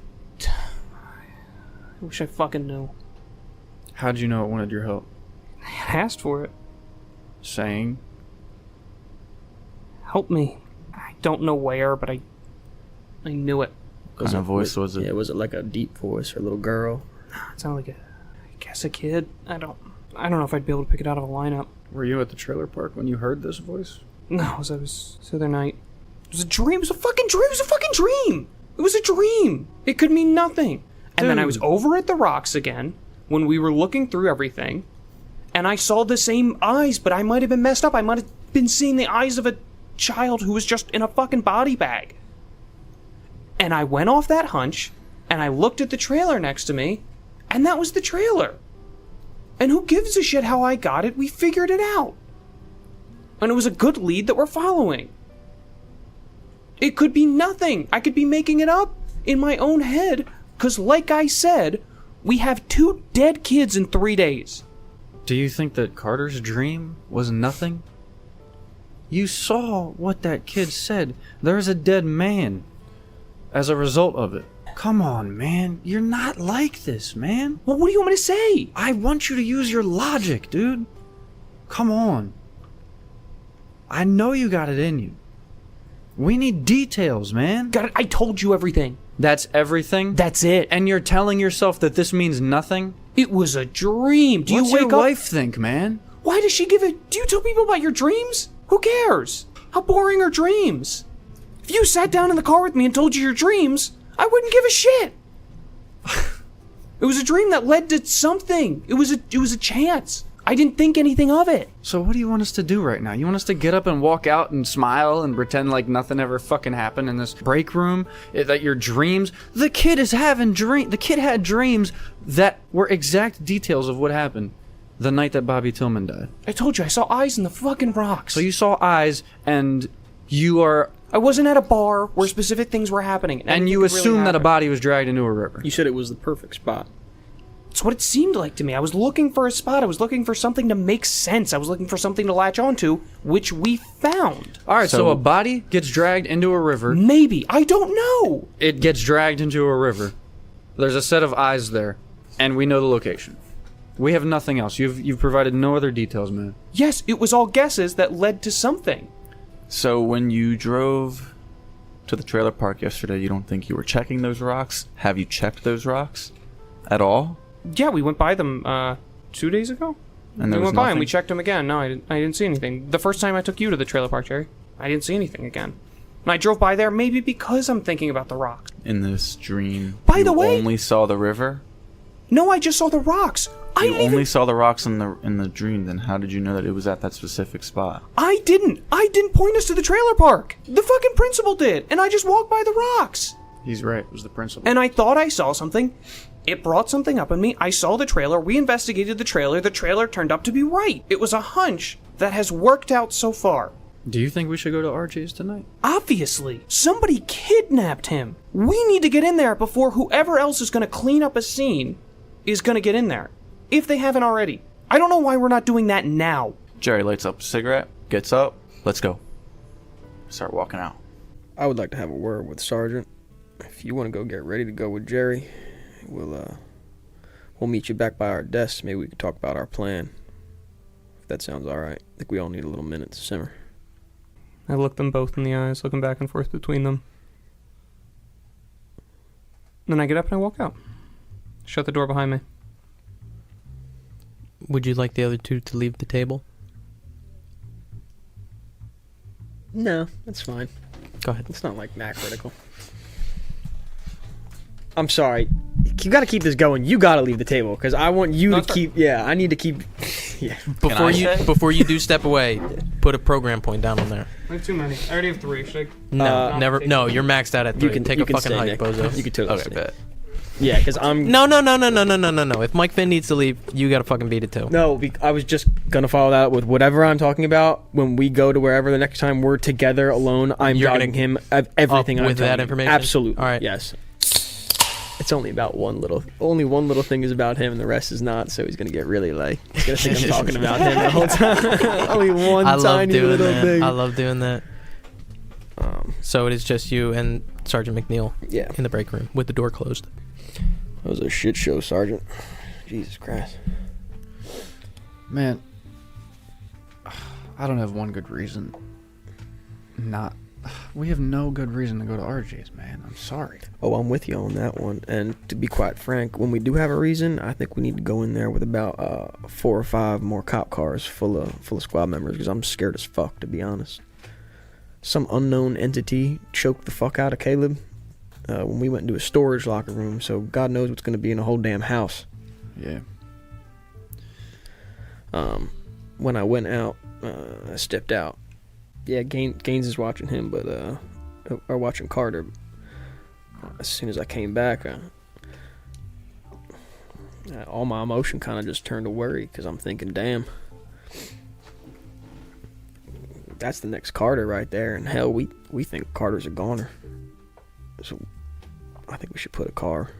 wish I fucking knew. How'd you know it wanted your help? I asked for it. Saying? Help me. I don't know where, but I knew it. What kind of voice was it? Yeah, was it like a deep voice or a little girl? It sounded like I guess a kid. I don't know if I'd be able to pick it out of a lineup. Were you at the trailer park when you heard this voice? No, it was the other night. It was a dream. It was a fucking dream. It was a fucking dream. It was a dream. It could mean nothing. And then I was over at the rocks again when we were looking through everything, and I saw the same eyes, but I might have been messed up. I might have been seeing the eyes of a child who was just in a fucking body bag. And I went off that hunch, and I looked at the trailer next to me, and that was the trailer. And who gives a shit how I got it? We figured it out. And it was a good lead that we're following. It could be nothing. I could be making it up in my own head, because like I said, we have 2 dead kids in 3 days. Do you think that Carter's dream was nothing? You saw what that kid said. There's a dead man as a result of it. Come on, man. You're not like this, man. Well, what do you want me to say? I want you to use your logic, dude. Come on. I know you got it in you. We need details, man. Got it. I told you everything. That's everything? That's it. And you're telling yourself that this means nothing? It was a dream. Do What's you wake your up? wife think, man? Why does she give it? Do you tell people about your dreams? Who cares? How boring are dreams? If you sat down in the car with me and told you your dreams, I wouldn't give a shit. It was a dream that led to something. It was a chance. I didn't think anything of it. So what do you want us to do right now? You want us to get up and walk out and smile and pretend like nothing ever fucking happened in this break room? That your dreams... The kid had dreams that were exact details of what happened the night that Bobby Tillman died. I told you, I saw eyes in the fucking rocks. So you saw eyes and you are... I wasn't at a bar where specific things were happening. And you assume that a body was dragged into a river. You said it was the perfect spot. It's what it seemed like to me. I was looking for a spot. I was looking for something to make sense. I was looking for something to latch onto, which we found. All right, so a body gets dragged into a river. Maybe. I don't know. It gets dragged into a river. There's a set of eyes there, and we know the location. We have nothing else. You've provided no other details, man. Yes, it was all guesses that led to something. So when you drove to the trailer park yesterday, you don't think you were checking those rocks? Have you checked those rocks at all? Yeah, we went by them 2 days ago. And we there was went by and nothing? we checked them again. No, I didn't see anything. The first time I took you to the trailer park, Jerry, I didn't see anything again. And I drove by there maybe because I'm thinking about the rocks. In this dream, By the way- you only saw the river? No, I just saw the rocks. You only saw the rocks in the dream, then how did you know that it was at that specific spot? I didn't point us to the trailer park. The fucking principal did, and I just walked by the rocks. He's right. It was the principal. And I thought I saw something. It brought something up in me. I saw the trailer. We investigated the trailer. The trailer turned up to be right. It was a hunch that has worked out so far. Do you think we should go to RJ's tonight? Obviously. Somebody kidnapped him. We need to get in there before whoever else is going to clean up a scene is going to get in there. If they haven't already. I don't know why we're not doing that now. Jerry lights up a cigarette, gets up, let's go. Start walking out. I would like to have a word with Sergeant. If you want to go get ready to go with Jerry, we'll meet you back by our desks. Maybe we can talk about our plan. If that sounds alright. I think we all need a little minute to simmer. I looked them both in the eyes, looking back and forth between them. Then I get up and I walk out. Shut the door behind me. Would you like the other two to leave the table? No, that's fine. Go ahead. It's not like that critical. I'm sorry. You got to keep this going. You got to leave the table because I want you to keep. Yeah, I need to keep. Yeah. Before you do step away, put a program point down on there. I have too many. I already have 3. Should I? No, never. No, you're maxed out at 3. Take a fucking hike, bozo. You can totally Okay, stay. bet. Yeah, because I'm. No. If Mike Finn needs to leave, you gotta fucking beat it too. No, I was just gonna follow that up with whatever I'm talking about. When we go to wherever the next time we're together alone, I'm You're dogging gonna him of everything up I'm with telling that him. information? Absolutely. All right. Yes. It's only about only one little thing is about him, and the rest is not. So he's gonna get really like, he's gonna think I'm talking about him the whole time. Only one I love tiny doing little that. thing. I love doing that. So it is just you and Sergeant McNeil Yeah, in the break room with the door closed. that was a shit show, Sergeant. Jesus Christ. Man, I don't have one good reason. We have no good reason to go to RJ's, man. I'm sorry. Oh, I'm with you on that one. And to be quite frank, when we do have a reason, I think we need to go in there with about 4 or 5 more cop cars full of squad members because I'm scared as fuck, to be honest. Some unknown entity choked the fuck out of Caleb when we went into a storage locker room, so God knows what's going to be in the whole damn house. Yeah. When I went out, I stepped out. Yeah, Gaines is watching him, but or watching Carter. As soon as I came back, all my emotion kind of just turned to worry because I'm thinking, damn, that's the next Carter right there. And hell, we think Carter's a goner. So I think we should put a car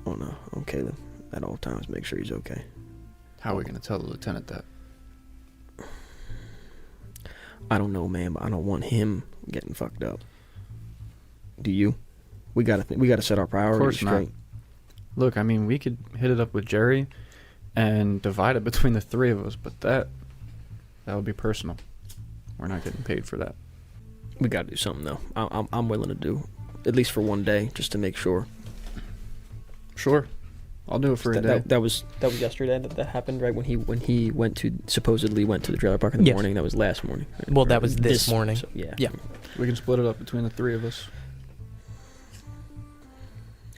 on Caleb at all times, make sure he's okay. How are we going to tell the lieutenant that? I don't know, man, but I don't want him getting fucked up. Do you? We gotta set our priorities straight. Not. Look, I mean, we could hit it up with Jerry and divide it between the 3 of us, but that would be personal. We're not getting paid for that. We gotta do something though. I'm willing to do, at least for one day, just to make sure. Sure, I'll do it for a day. That was yesterday that happened, right? When he supposedly went to the trailer park in the morning. That was last morning. Right? Well, that was this morning. So, yeah. Yeah. We can split it up between the 3 of us.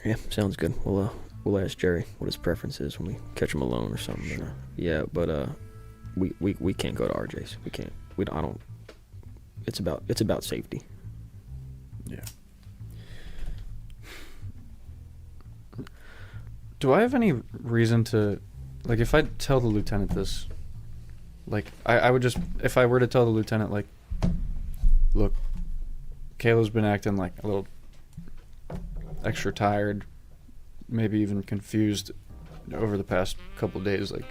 Yeah, sounds good. We'll ask Jerry what his preference is when we catch him alone or something. Sure. Yeah, but we can't go to RJ's. We can't. I don't. It's about safety. Yeah. Do I have any reason to, like, if I tell the lieutenant this, like, I would just, if I were to tell the lieutenant, like, look, Kayla's been acting, like, a little extra tired, maybe even confused over the past couple days, like,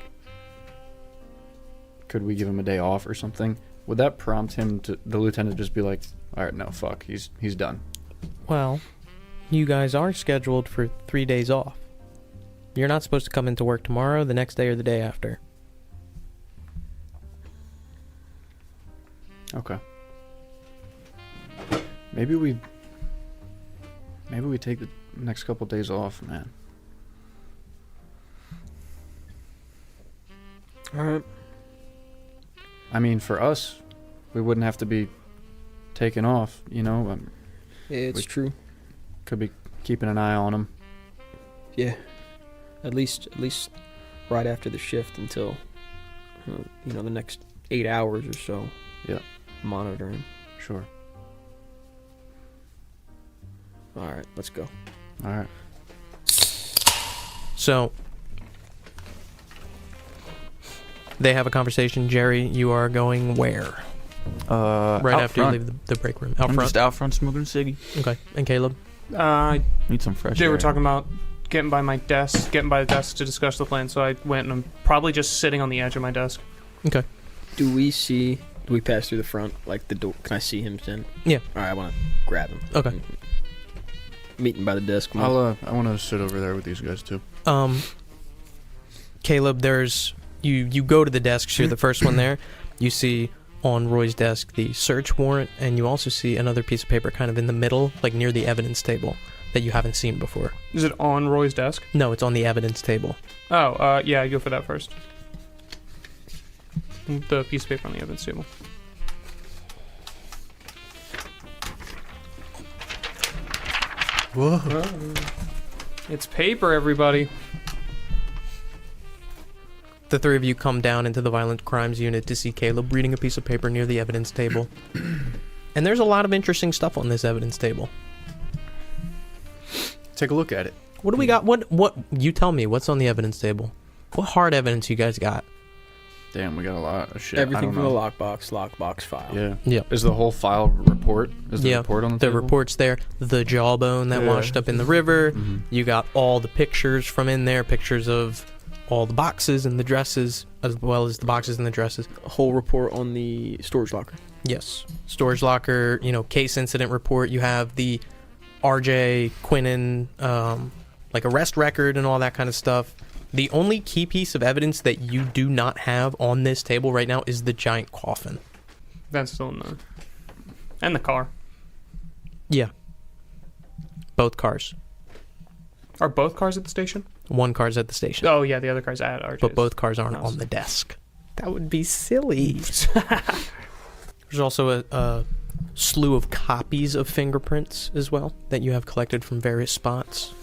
could we give him a day off or something? Would that prompt the lieutenant just be like, all right, no, fuck, he's done? Well, you guys are scheduled for 3 days off. You're not supposed to come into work tomorrow, the next day, or the day after. Okay. Maybe we take the next couple days off, man. All right. I mean, for us, we wouldn't have to be taken off, you know? Yeah, it's true. Could be keeping an eye on them. Yeah. At least right after the shift until the next 8 hours or so. Yeah. Monitor him. Sure. All right, let's go. All right. So, they have a conversation. Jerry, you are going where? Right out after front. you leave the break room. Out I'm front? just out front smoking a ciggy. Okay. And Caleb? Need some fresh They air. were talking about getting by the desk to discuss the plan, so I went and I'm probably just sitting on the edge of my desk. Okay. Do we pass through the front, like the door? Can I see him then? Yeah. All right, I want to grab him. Okay. Meet him by the desk. Come on. I want to sit over there with these guys too. Caleb, there's you go to the desks. You're the first one there. You see on Roy's desk the search warrant, and you also see another piece of paper kind of in the middle, like near the evidence table, that you haven't seen before. Is it on Roy's desk? No, it's on the evidence table. Oh, yeah, I go for that first. The piece of paper on the evidence table. Whoa. It's paper, everybody. The three of you come down into the violent crimes unit to see Caleb reading a piece of paper near the evidence table. And there's a lot of interesting stuff on this evidence table. Take a look at it. What do we got? What you tell me, what's on the evidence table? What hard evidence you guys got? Damn, we got a lot of shit. Everything I from don't the know. lockbox file. Yeah. Yep. Is the whole file report? Is the Yeah, report on the The table? report's there. The jawbone that Yeah. washed up in the river. Mhm. You got all the pictures from in there, pictures of all the boxes and the dresses, as well as the boxes and the dresses. A whole report on the storage locker. Yes. Storage locker, case incident report. You have the RJ Quinnen, like arrest record and all that kind of stuff. The only key piece of evidence that you do not have on this table right now is the giant coffin. That's still in there. And the car. Yeah. Both cars. Are both cars at the station? One car's at the station. Oh, yeah, the other car's at RJ's. But both cars aren't house. on the desk. That would be silly. There's also a slew of copies of fingerprints as well that you have collected from various spots.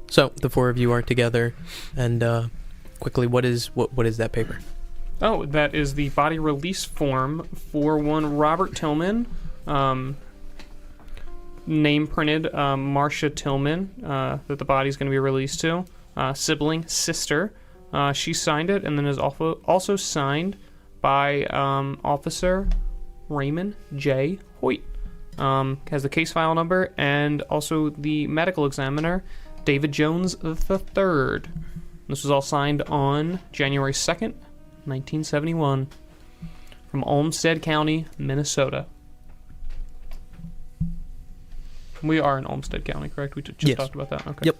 So the four of you are together, and quickly, what is that paper? Oh, that is the body release form for one Robert Tillman. Name printed Marcia Tillman, that the body's going to be released to. Sibling, sister. She signed it, and then is also signed by Officer Raymond J. Hoyt. Has the case file number and also the medical examiner, David Jones III. This was all signed on January 2nd, 1971, from Olmsted County, Minnesota. We are in Olmsted County, correct? We just Yes. talked about that. Okay. Yep.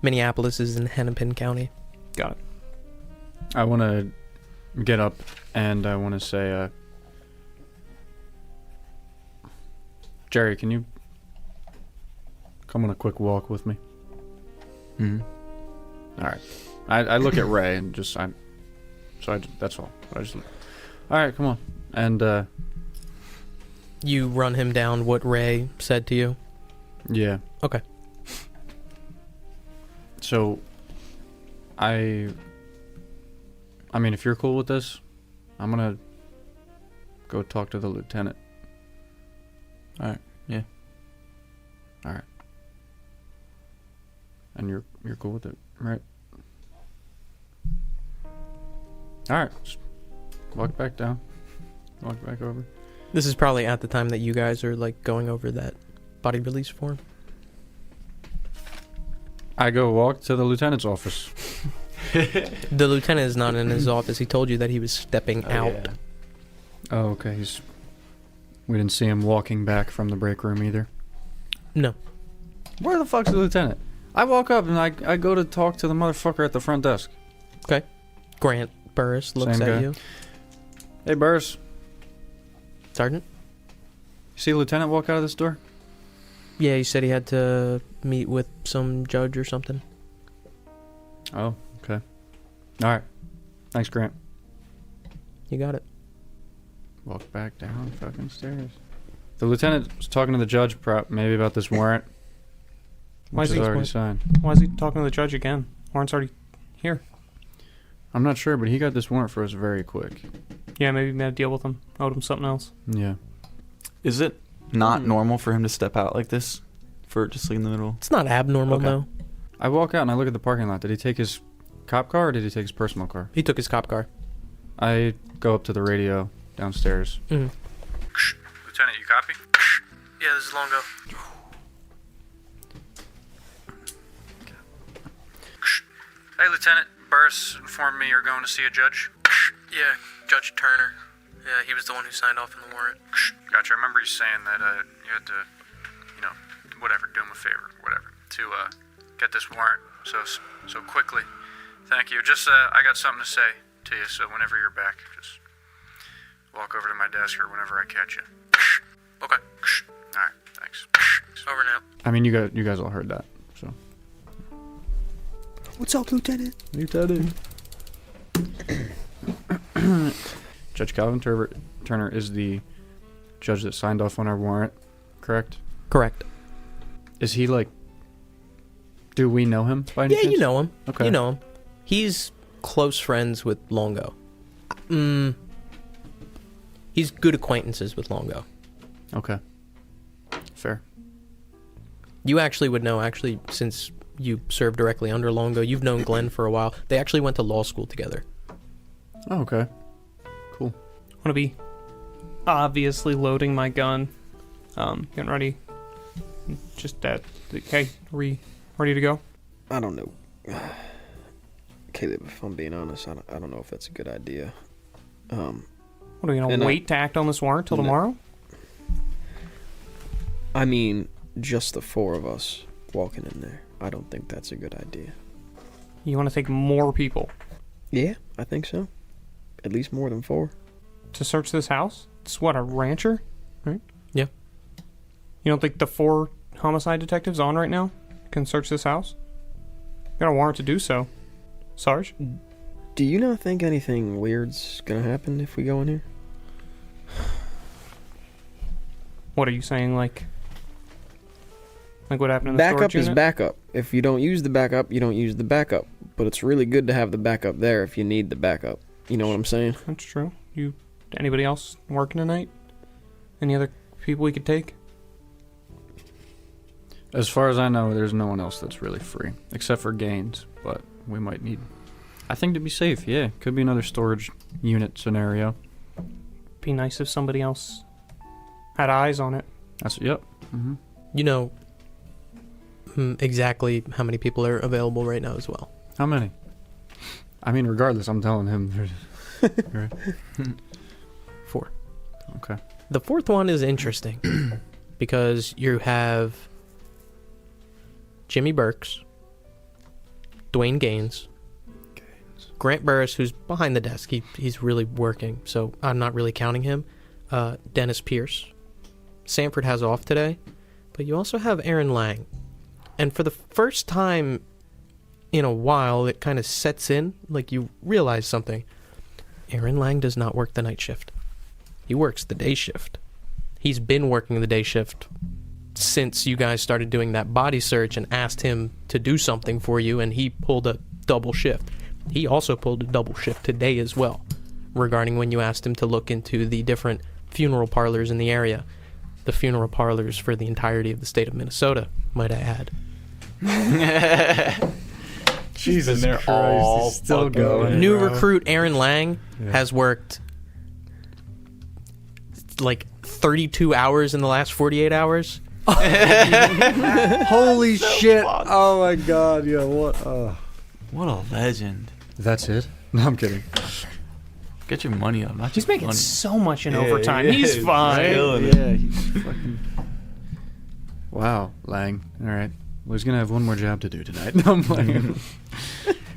Minneapolis is in Hennepin County. Got it. I want to get up and I want to say, Jerry, can you come on a quick walk with me? Mm-hmm. All right. I look at Ray and that's all. All right, come on. And You run him down what Ray said to you. yeah. Okay. So, I mean, if you're cool with this, I'm gonna go talk to the lieutenant. All right. Yeah. All right. And you're cool with it, right? All right. Just walk back down. Walk back over. This is probably at the time that you guys are like going over that body release form. I go walk to the lieutenant's office. The lieutenant is not in his office. He told you that he was stepping out. Oh, okay. We didn't see him walking back from the break room either. No. Where the fuck's the lieutenant? I walk up and I go to talk to the motherfucker at the front desk. Grant Burris looks Same at guy. you. Hey, Burris. Sergeant? You see a lieutenant walk out of this door? Yeah, he said he had to meet with some judge or something. Oh, okay. All right. Thanks, Grant. You got it. Walk back down fucking stairs. The lieutenant was talking to the judge maybe about this warrant. Why Which is is he- already signed. Why is he talking to the judge again? Warrant's already here. I'm not sure, but he got this warrant for us very quick. Yeah, maybe we made a deal with him. Owed him something else. Yeah. Is it not normal for him to step out like this? For just like in the middle? It's not abnormal, Okay. though. I walk out and I look at the parking lot. Did he take his cop car or did he take his personal car? He took his cop car. I go up to the radio downstairs. Mhm. Lieutenant, you copy? Yeah, this is Longo. Hey, Lieutenant. Burris informed me you're going to see a judge. Yeah, Judge Turner. Yeah, he was the one who signed off on the warrant. Gotcha. I remember you saying that you had to, whatever, do him a favor, whatever, to get this warrant so quickly. Thank you. Just, I got something to say to you, so whenever you're back, just walk over to my desk or whenever I catch you. Okay. All right, thanks. Over now. I mean, you guys all heard that, so. What's up, Lieutenant? Lieutenant. Judge Calvin Turner is the judge that signed off on our warrant, correct? Correct. Is he like? Do we know him by any Yeah, chance? you know him. Okay. You know him. He's close friends with Longo. He's good acquaintances with Longo. Okay. Fair. You actually would know, since you served directly under Longo. You've known Glenn for a while. They actually went to law school together. Oh, okay. Cool. I'm gonna be obviously loading my gun. Getting ready. Just that. Okay, are we ready to go? I don't know. Caleb, if I'm being honest, I don't know if that's a good idea. What are we gonna wait to act on this warrant till tomorrow? I mean, just the four of us walking in there. I don't think that's a good idea. You want to take more people Yeah, I think so. At least more than 4. to search this house? It's what, a rancher, right? Yeah. You don't think the 4 homicide detectives on right now can search this house? Got a warrant to do so. Sarge? Do you not think anything weird's gonna happen if we go in here? What are you saying, like what happened in the Backup storage is unit? backup. If you don't use the backup, you don't use the backup. But it's really good to have the backup there if you need the backup. You know what I'm saying? That's true. Anybody else working tonight? Any other people we could take? As far as I know, there's no one else that's really free, except for Gaines. But we might need, I think, to be safe. Yeah, could be another storage unit scenario. Be nice if somebody else had eyes on it. That's yep. Mm-hmm. You know exactly how many people are available right now as well. How many? I mean, regardless, I'm telling him. 4. Okay. The 4th one is interesting because you have Jimmy Burks, Dwayne Gaines, Grant Burris, who's behind the desk. He's really working, so I'm not really counting him. Dennis Pierce. Sanford has off today, but you also have Aaron Lang. And for the first time in a while, it kind of sets in, like you realize something. Aaron Lang does not work the night shift. He works the day shift. He's been working the day shift since you guys started doing that body search and asked him to do something for you, and he pulled a double shift. He also pulled a double shift today as well, regarding when you asked him to look into the different funeral parlors in the area. The funeral parlors for the entirety of the state of Minnesota, might I add. Jesus they're Christ, all he's still fucking going. New recruit Aaron Lang has worked like 32 hours in the last 48 hours. Holy shit! Oh my god! Yeah, what? What a legend. That's it? No, I'm kidding. Get your money up. Not He's just making money. so much in Yeah, overtime. he He's is. fine. Killing it. Yeah, he's fucking. Wow, Lang. All right. Well, he's gonna have one more job to do tonight. No, I'm playing.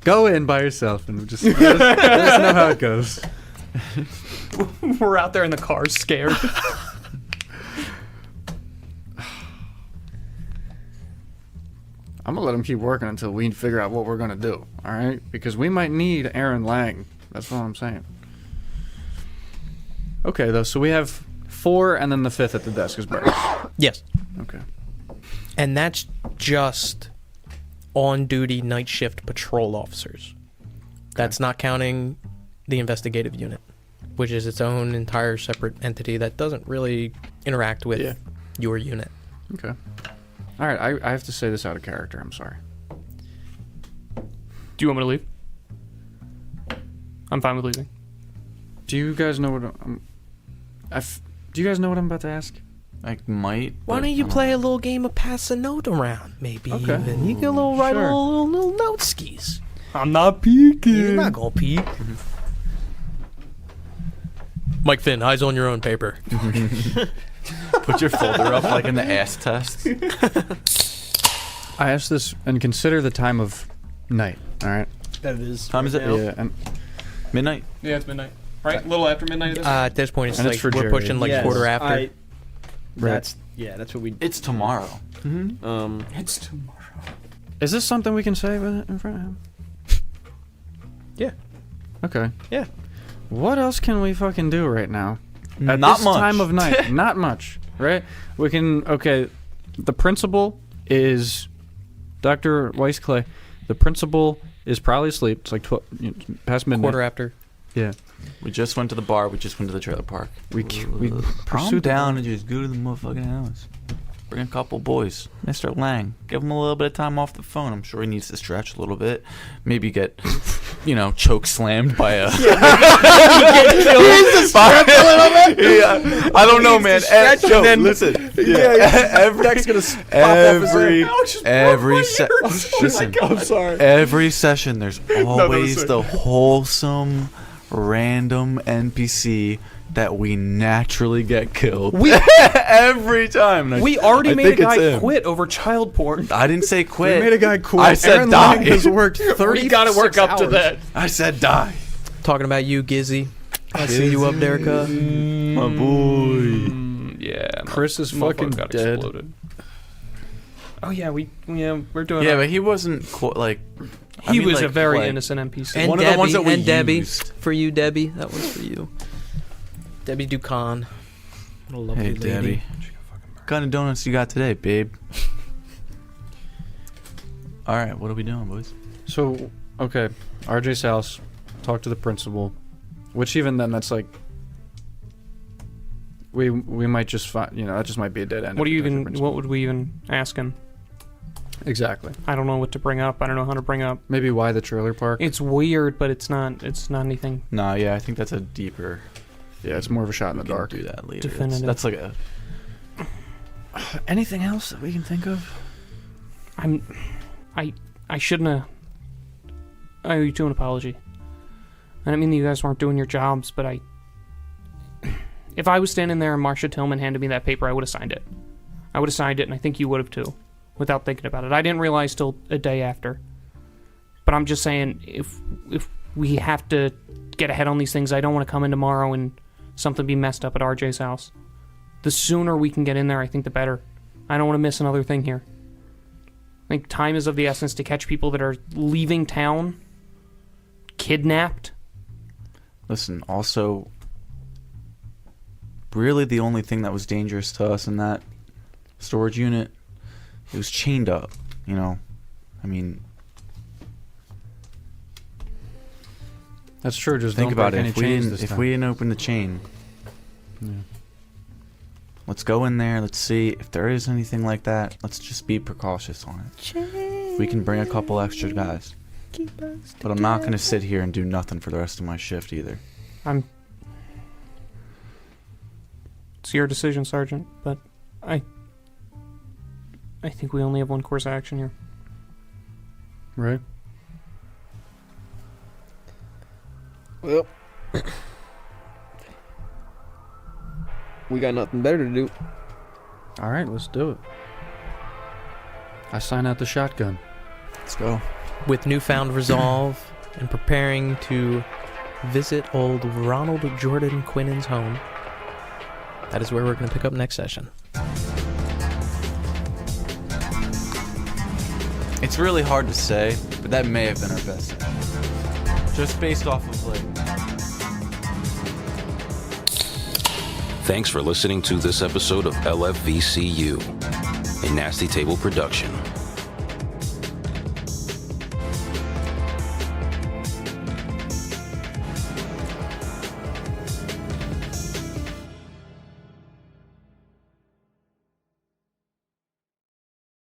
Go in by yourself and just let us know how it goes. We're out there in the car scared. I'm gonna let him keep working until we figure out what we're gonna do. All right? Because we might need Aaron Lang. That's what I'm saying. Okay, though. So we have 4, and then the 5th at the desk is Burke. Yes. Okay. And that's just on-duty night shift patrol officers. That's not counting the investigative unit, which is its own entire separate entity that doesn't really interact with your unit. Okay. All right. I have to say this out of character. I'm sorry. Do you want me to leave? I'm fine with leaving. Do you guys know what do you guys know what I'm about to ask? I might. Why but don't you I play a little game of pass a note around, maybe? Okay. Even. You get a little write Sure. a little note skis. I'm not peeking. You're not gonna peek. Mike Finn, eyes on your own paper. Put your folder up like in the ass test. I asked this and consider the time of night. All right. That is. Time is it? Yeah. And Midnight? Yeah, it's midnight. Right? A little after midnight. At this point, it's And like it's for we're Jerry. pushing like Yes, quarter after. That's what we. It's tomorrow. It's tomorrow. is this something we can say in front of him? Yeah. Okay. Yeah. What else can we fucking do right now? At Not this much. time of night, not much, right? We can. Okay. The principal is Dr. Weissclay. The principal is probably asleep. It's like 12, past midnight. Quarter after. Yeah. We just went to the bar. We just went to the trailer park. We Calm pursued down and just go to the motherfucking house. Bring a couple boys. Mr. Lang, give him a little bit of time off the phone. I'm sure he needs to stretch a little bit. Maybe get, choke slammed by a. Yeah. I don't know, man. Listen. Deck's gonna pop off his Listen. I'm sorry. Every session, there's always the wholesome, random NPC that we naturally get killed. Every time. We already I made a think it's guy him. quit over child porn. I didn't say quit. We made a guy quit. I said Aaron die. Lang has worked 30 We gotta work up to that. I said die. Talking about you, Gizzy. I see you up there, cuz. My boy. Yeah. Chris is motherfucker fucking got dead. exploded. Oh yeah, we're doing. Yeah, but he wasn't like. He was a very innocent NPC. And One Debbie, of the ones that we Debbie. used. For you, Debbie. That was for you. Debbie Ducon. What a lovely Hey, lady. Debbie. What kind of donuts you got today, babe? All right, what are we doing, boys? So, okay, RJ's house. Talk to the principal. Which even then, that's like. We might just find. That just might be a dead end. What if do you we talk to the even? principal. What would we even ask him? Exactly. I don't know what to bring up. I don't know how to bring up. Maybe why the trailer park? It's weird, but it's not. It's not anything. No, yeah, I think that's a deeper. Yeah, it's more of a shot in the We can dark. do that later. Definitive. That's like a. Anything else that we can think of? I shouldn't have. I owe you two an apology. I didn't mean that you guys weren't doing your jobs, but if I was standing there and Marcia Tillman handed me that paper, I would have signed it. I would have signed it, and I think you would have too, without thinking about it. I didn't realize till a day after. But I'm just saying, if we have to get ahead on these things, I don't want to come in tomorrow and something be messed up at RJ's house. The sooner we can get in there, I think the better. I don't want to miss another thing here. I think time is of the essence to catch people that are leaving town, kidnapped. Listen, also, really the only thing that was dangerous to us in that storage unit, it was chained up, I mean... That's true. Just think don't about break it. any chains this time. We didn't open the chain, Yeah. let's go in there. Let's see if there is anything like that. Let's just be precautious on it. We can bring a couple extra guys, but I'm not going to sit here and do nothing for the rest of my shift either. It's your decision, Sergeant, but I think we only have one course of action here. Right. Well, we got nothing better to do. All right, let's do it. I sign out the shotgun. Let's go. With newfound resolve and preparing to visit old Ronald Jordan Quinnan's home, that is where we're going to pick up next session. It's really hard to say, but that may have been our best. Just based off of Thanks for listening to this episode of LFVCU, a Nasty Table production.